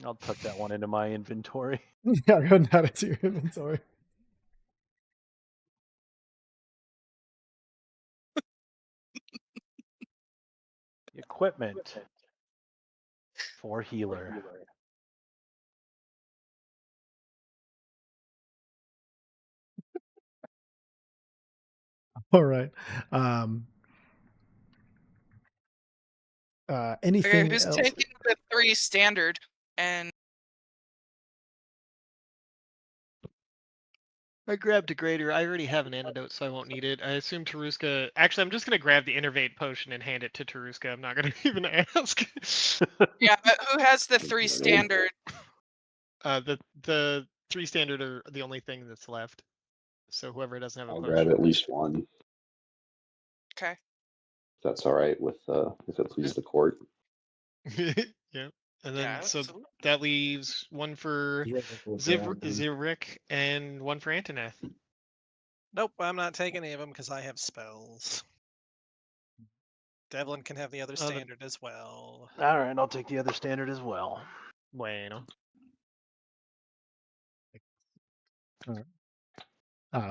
I'll tuck that one into my inventory.
Yeah, go ahead and add it to your inventory.
Equipment for healer.
All right.
Okay,
Anything
who's
else?
taking the 3 standard? And
I grabbed a greater. I already have an antidote, so I won't need it. I assume Taruska. Actually, I'm just gonna grab the Innervate potion and hand it to Taruska. I'm not gonna even ask.
yeah, but who has the 3 standard?
The 3 standard are the only thing that's left. So whoever doesn't have a
I'll
potion.
grab at least one.
Okay.
If that's all right with if it pleases the court.
Yeah. And then
Yeah,
so
absolutely.
that leaves one for Zivrik and one for Antoneth.
Nope, I'm not taking any of them because I have spells. Devlin can have the other
Oh,
standard as well.
All right, I'll take the other standard as well.
Bueno.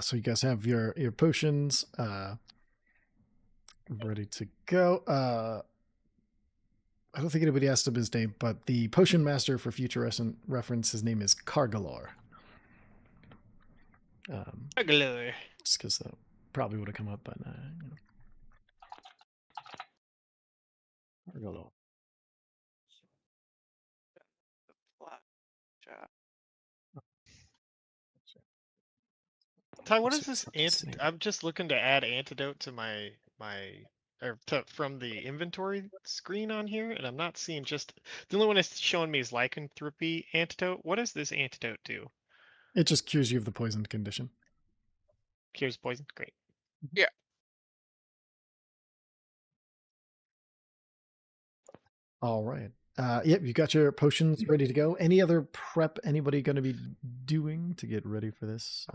So you guys have your potions ready to go. I don't think anybody asked him his name, but the potion master for future reference, his name is Cargalor. Just because that probably would have come up by now. Cargalor.
Ty, what is
Sorry,
this?
it's not just name.
I'm just looking to add antidote to from the inventory screen on here, and I'm not seeing just the only one it's showing me is lycanthropy antidote. What does this antidote do?
It just cures you of the poisoned condition.
Cures poison. Great.
Yeah.
All right. Yep, you got your potions ready to go. Any other prep anybody going to be doing to get ready for this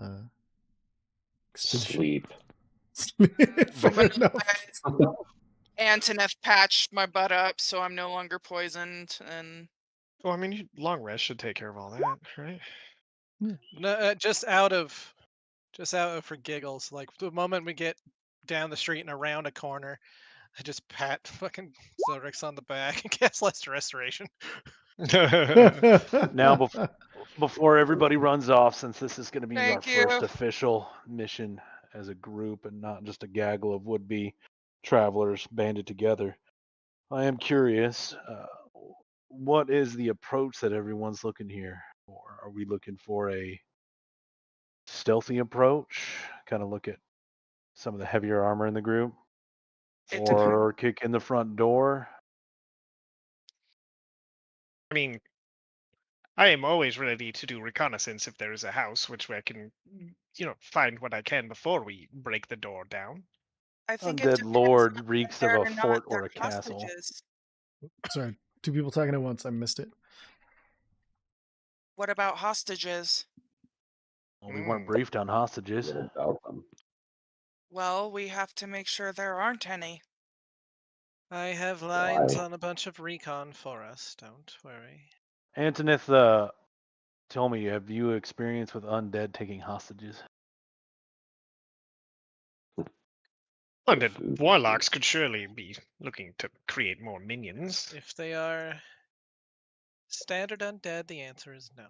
expedition?
Sleep.
Fair enough.
Antoneth patched my butt up, so I'm no longer poisoned. And
Well, I mean, long rest should take care of all that, right?
No, just out of for giggles. Like the moment we get down the street and around a corner, I just pat fucking Zodrix on the back and cast Last Restoration.
Now, before everybody runs off, since this is going to be
Thank
our
you.
first official mission as a group and not just a gaggle of would-be travelers banded together, I am curious, what is the approach that everyone's looking here for? Are we looking for a stealthy approach? Kind of look at some of the heavier armor in the group?
It depends.
Or kick in the front door?
I mean, I am always ready to do reconnaissance if there is a house, which way I can, find what I can before we break the door down.
I think it
Undead
depends
Lord
on
reeks of
whether
a
or not
fort or
they're
a castle.
hostages.
Sorry, Two people talking at once. I missed it.
What about hostages?
Well, we weren't
Mm.
briefed on hostages.
What about them?
Well, we have to make sure there aren't any.
I have lines
Why?
on a bunch of recon for us. Don't worry.
Antonith, tell me, have you experience with undead taking hostages?
Undead warlocks could surely be looking to create more minions.
If they are standard undead, the answer is no.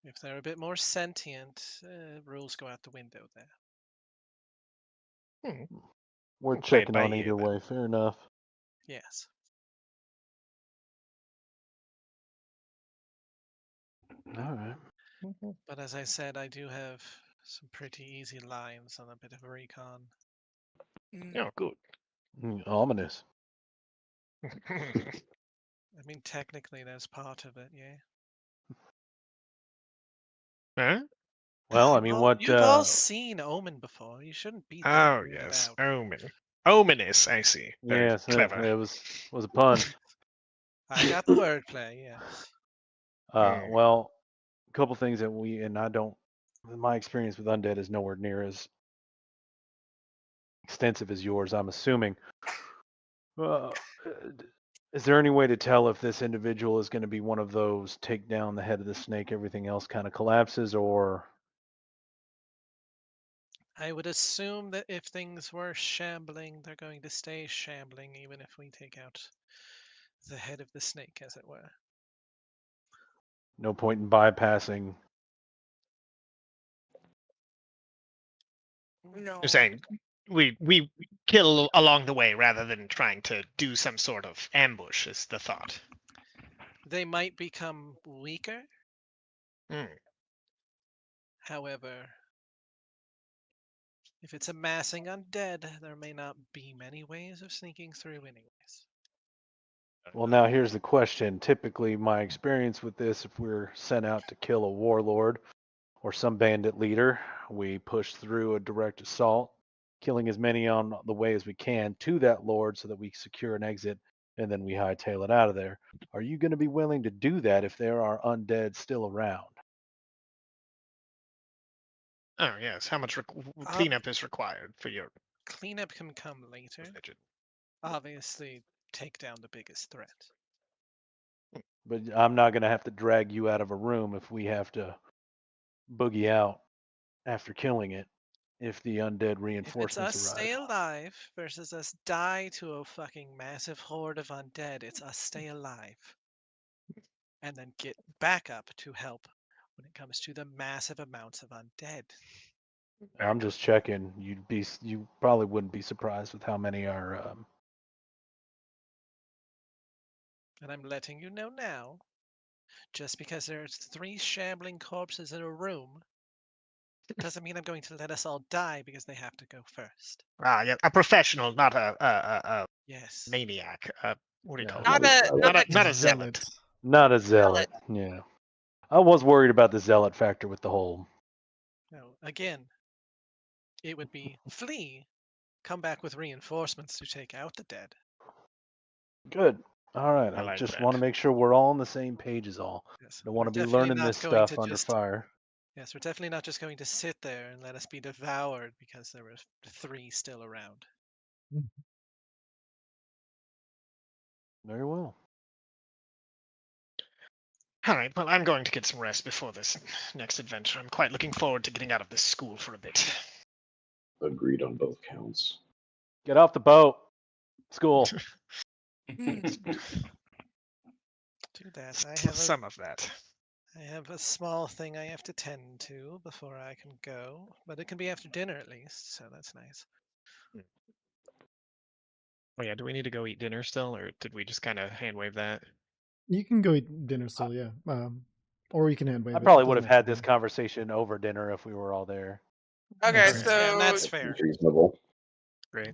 If they're a bit more sentient, rules go out the window there.
We're
We'll play it
checking
by
on
ear,
either
then.
way. Fair enough.
Yes.
All right.
But as I said, I do have some pretty easy lines on a bit of recon.
Mm.
Oh, good.
Ominous.
I mean, technically, that's part of it, yeah.
Huh?
Well, I mean, what?
You've all seen Omen before. You shouldn't be that
Oh,
weirded
yes.
out.
Omen. Ominous, I see. Very
Yes,
clever.
it was a pun.
I got the wordplay, yes.
Mm.
Well, a couple things that I don't. My experience with undead is nowhere near as extensive as yours. I'm assuming. Uh, is there any way to tell if this individual is going to be one of those take down the head of the snake, everything else kind of collapses, or
I would assume that if things were shambling, they're going to stay shambling, even if we take out the head of the snake, as it were.
no point in bypassing?
No.
You're saying we kill along the way rather than trying to do some sort of ambush is the thought.
They might become weaker.
Mm.
However, if it's amassing undead, there may not be many ways of sneaking through anyways.
Well, now here's the question. Typically, my experience with this, if we're sent out to kill a warlord or some bandit leader, we push through a direct assault, killing as many on the way as we can to that lord so that we secure an exit, and then we hightail it out of there. Are you going to be willing to do that if there are undead still around?
Oh yes. How much cleanup is required for your
Cleanup can come later.
religion?
Obviously, take down the biggest threat.
But I'm not going to have to drag you out of a room if we have to boogie out after killing it if the undead
If it's
reinforcements
us
arrive.
stay alive versus us die to a fucking massive horde of undead, it's us stay alive. And then get back up to help when it comes to the massive amounts of undead.
I'm just checking. You probably wouldn't be surprised with how many are.
And I'm letting you know now, just because there's 3 shambling corpses in a room, doesn't mean I'm going to let us all die because they have to go first.
Ah, yeah, a professional, not a
Yes.
maniac. What do you
Yeah.
call
Not
it?
a
Not a zealot.
Not a zealot. Yeah. I was worried about the zealot factor with the whole.
No, again, it would be flee, come back with reinforcements to take out the dead.
Good. All right.
I
I
like
just
that.
want to make sure we're all on the same page. Is all.
Yes,
Don't
we're
want to be
definitely
learning
not
this
going
stuff
to
under
just-
fire.
Yes, we're definitely not just going to sit there and let us be devoured because there were 3 still around.
Very well.
All right, well, I'm going to get some rest before this next adventure. I'm quite looking forward to getting out of this school for a bit.
Agreed on both counts.
Get off the boat. School.
Mm.
Do that. I have
Some of that.
a small thing I have to tend to before I can go, but it can be after dinner at least, so that's nice.
Oh yeah, do we need to go eat dinner still, or did we just kind of hand wave that?
You can go eat dinner still, yeah. Or you can hand wave
I
it.
probably
Doesn't
would have
have to
had
be-
this conversation over dinner if we were all there.
Okay,
That's
so
fair.
And that's fair.
Seems reasonable.
Great.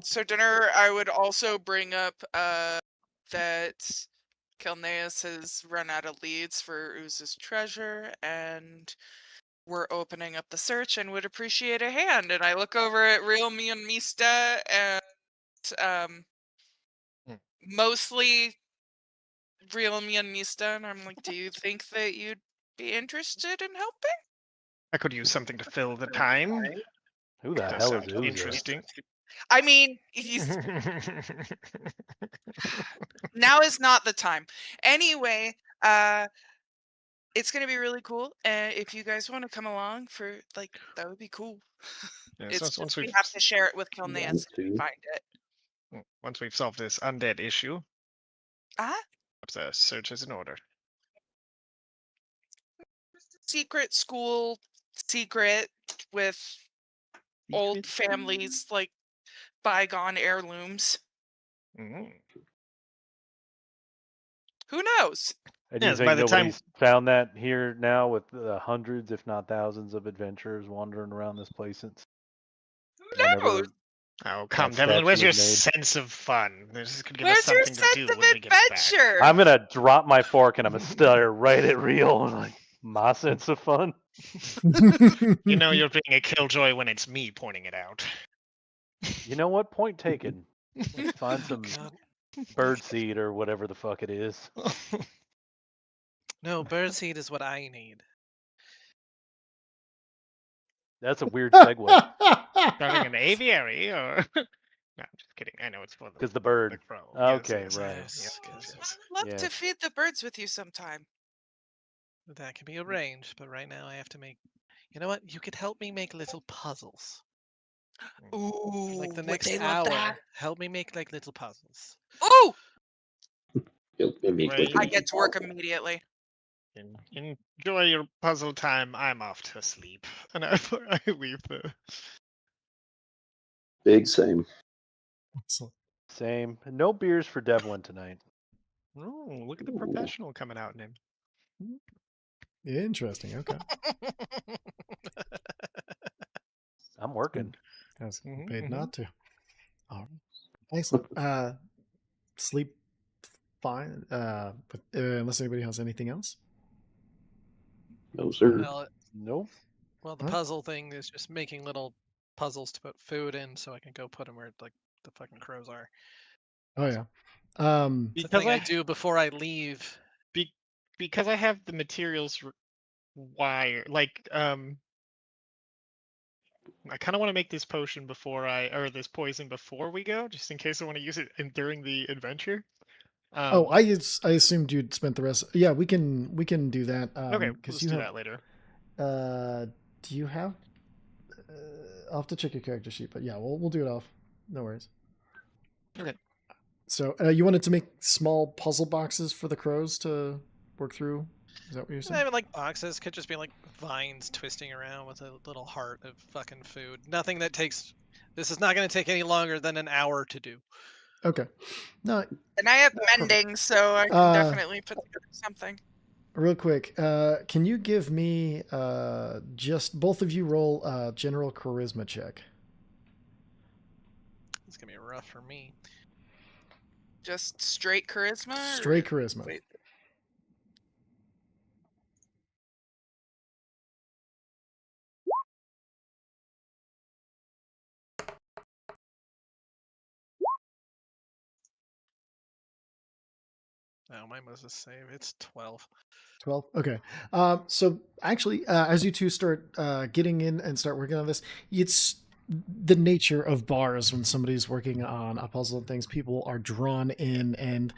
so dinner, I would also bring up that Kelneus has run out of leads for Uz's treasure, and we're opening up the search and would appreciate a hand. And I look over at Real Me and Mista, and
Hmm.
mostly reel me and Mista, and I'm like, do you think that you'd be interested in helping?
I could use something to fill the time.
Who the
Does
hell is
sound
Uzo?
interesting.
I mean, now is not the time. Anyway, it's gonna be really cool. And if you guys want to come along for like, that would be cool.
Yeah,
It's
so
just
once
we
we've
have to share it with
Want
Kilnance if we
to?
find it.
once we've solved this undead issue,
Ah,
the search is in order.
secret school, secret with old families, like bygone heirlooms.
Mhm.
Who knows?
And you
Yes,
think
by the time-
nobody's found that here now with hundreds, if not thousands, of adventurers wandering around this place since
Who
whenever
knows?
Oh, come,
that
Devlin, where's
statue
your
was made.
sense of fun? This could give us
Where's your
something to
sense
do
of
when we get back.
adventure?
I'm gonna drop my fork and I'm gonna stare right at Rio and like my sense of fun.
You know you're being a killjoy when it's me pointing it out.
You know what? Point taken. Let's find some
God.
bird seed or whatever the fuck it is.
No, birdseed is what I need.
That's a weird segue
Starting an aviary, or no, I'm just kidding. I know it's for the
because the bird.
crow.
Okay,
yes,
right.
Yes,
Yes,
yes.
I'd love
Yeah.
to feed the birds with you sometime.
That can be arranged, but right now I have to make. You know what? You could help me make little puzzles.
Ooh,
Like the
would
next
they love
hour,
that?
help me make like little puzzles.
Ooh,
You'll make
Right.
like
I get to work immediately.
Enjoy your puzzle time. I'm off to sleep, and I leave the.
big same.
Excellent.
Same. No beers for Devlin tonight.
Oh, look at the
Ooh.
professional coming out in him.
Interesting. Okay.
I'm working.
I was
Mhm,
paid
mhm.
not to. All right. Excellent. Sleep fine. But unless anybody has anything else.
No, sir.
Well,
Nope.
well, the
Huh?
puzzle thing is just making little puzzles to put food in, so I can go put them where like the fucking crows are.
Oh yeah.
It's a
Because
thing I
I-
do before I leave.
Because I have the materials wire, like I kind of want to make this potion or this poison before we go, just in case I want to use it during the adventure.
Oh, I assumed you'd spent the rest. Yeah, we can do that.
Okay,
because
let's
you
do
have.
that later.
Do you have? I'll have to check your character sheet, but yeah, we'll do it off. No worries.
Okay.
So you wanted to make small puzzle boxes for the crows to work through. Is that what you're
I
saying?
mean, like boxes could just be like vines twisting around with a little heart of fucking food. Nothing that takes. This is not going to take any longer than an hour to do.
Okay. No,
And I have
Perfect.
mending, so I can definitely put together something.
real quick. Can you give me just both of you roll general charisma check?
It's gonna be rough for me.
Just straight charisma? or-
Straight charisma.
Wait.
Oh, mine was a save. It's 12.
12. Okay. So actually, as you two start getting in and start working on this, it's the nature of bars when somebody's working on a puzzle and things. People are drawn in, and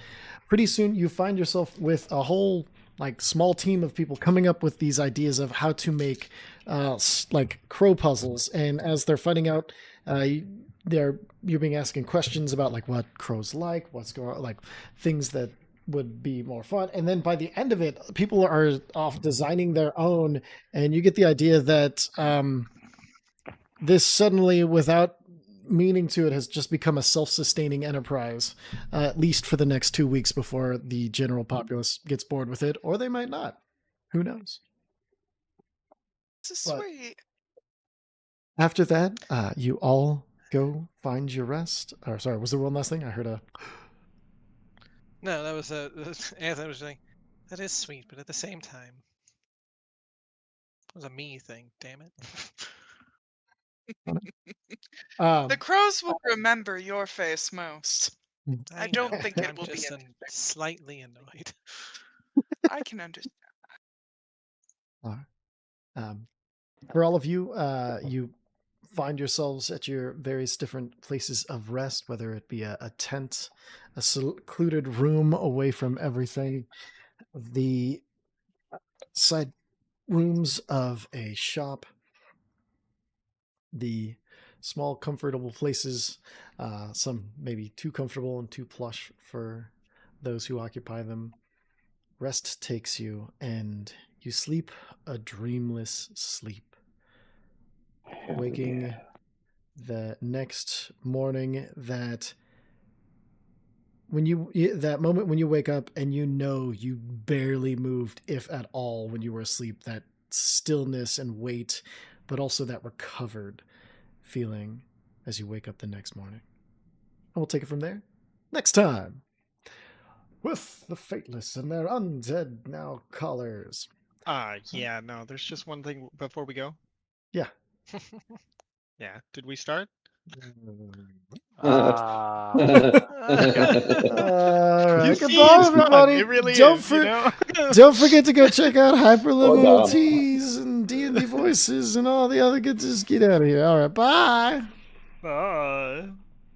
pretty soon you find yourself with a whole like small team of people coming up with these ideas of how to make like crow puzzles. And as they're finding out, you're being asking questions about like what crows like, what's going on, like things that would be more fun. And then by the end of it, people are off designing their own, and you get the idea that this suddenly, without meaning to it, has just become a self-sustaining enterprise, at least for the next 2 weeks before the general populace gets bored with it, or they might not. Who knows?
This is
But-
sweet.
After that, you all go find your rest. Or sorry, was there one last thing? I heard a.
No, that was Anthony was saying that is sweet, but at the same time, it was a me thing. Damn it.
The crows will remember your face most. I don't
know,
think it
I'm
will be
just
a-
slightly annoyed.
I can understand.
For all of you, you find yourselves at your various different places of rest, whether it be a tent, a secluded room away from everything, the side rooms of a shop, the small, comfortable places, some maybe too comfortable and too plush for those who occupy them. Rest takes you, and you sleep a dreamless sleep.
Hell
Waking
yeah.
the next morning, that that moment when you wake up and you know you barely moved, if at all, when you were asleep, that stillness and weight, but also that recovered feeling as you wake up the next morning. And we'll take it from there next time with the Fateless and their undead now callers.
Yeah, no, there's just one thing before we go.
Yeah.
Yeah, did we start?
Ah.
All right,
You see,
goodbye,
it's fun.
everybody.
It really
don't
is, you know?
don't forget to go check out Hyperliminal
Hold on.
Teas and D&D Voices and all the other good. Just get out of here. All right, bye.
Bye.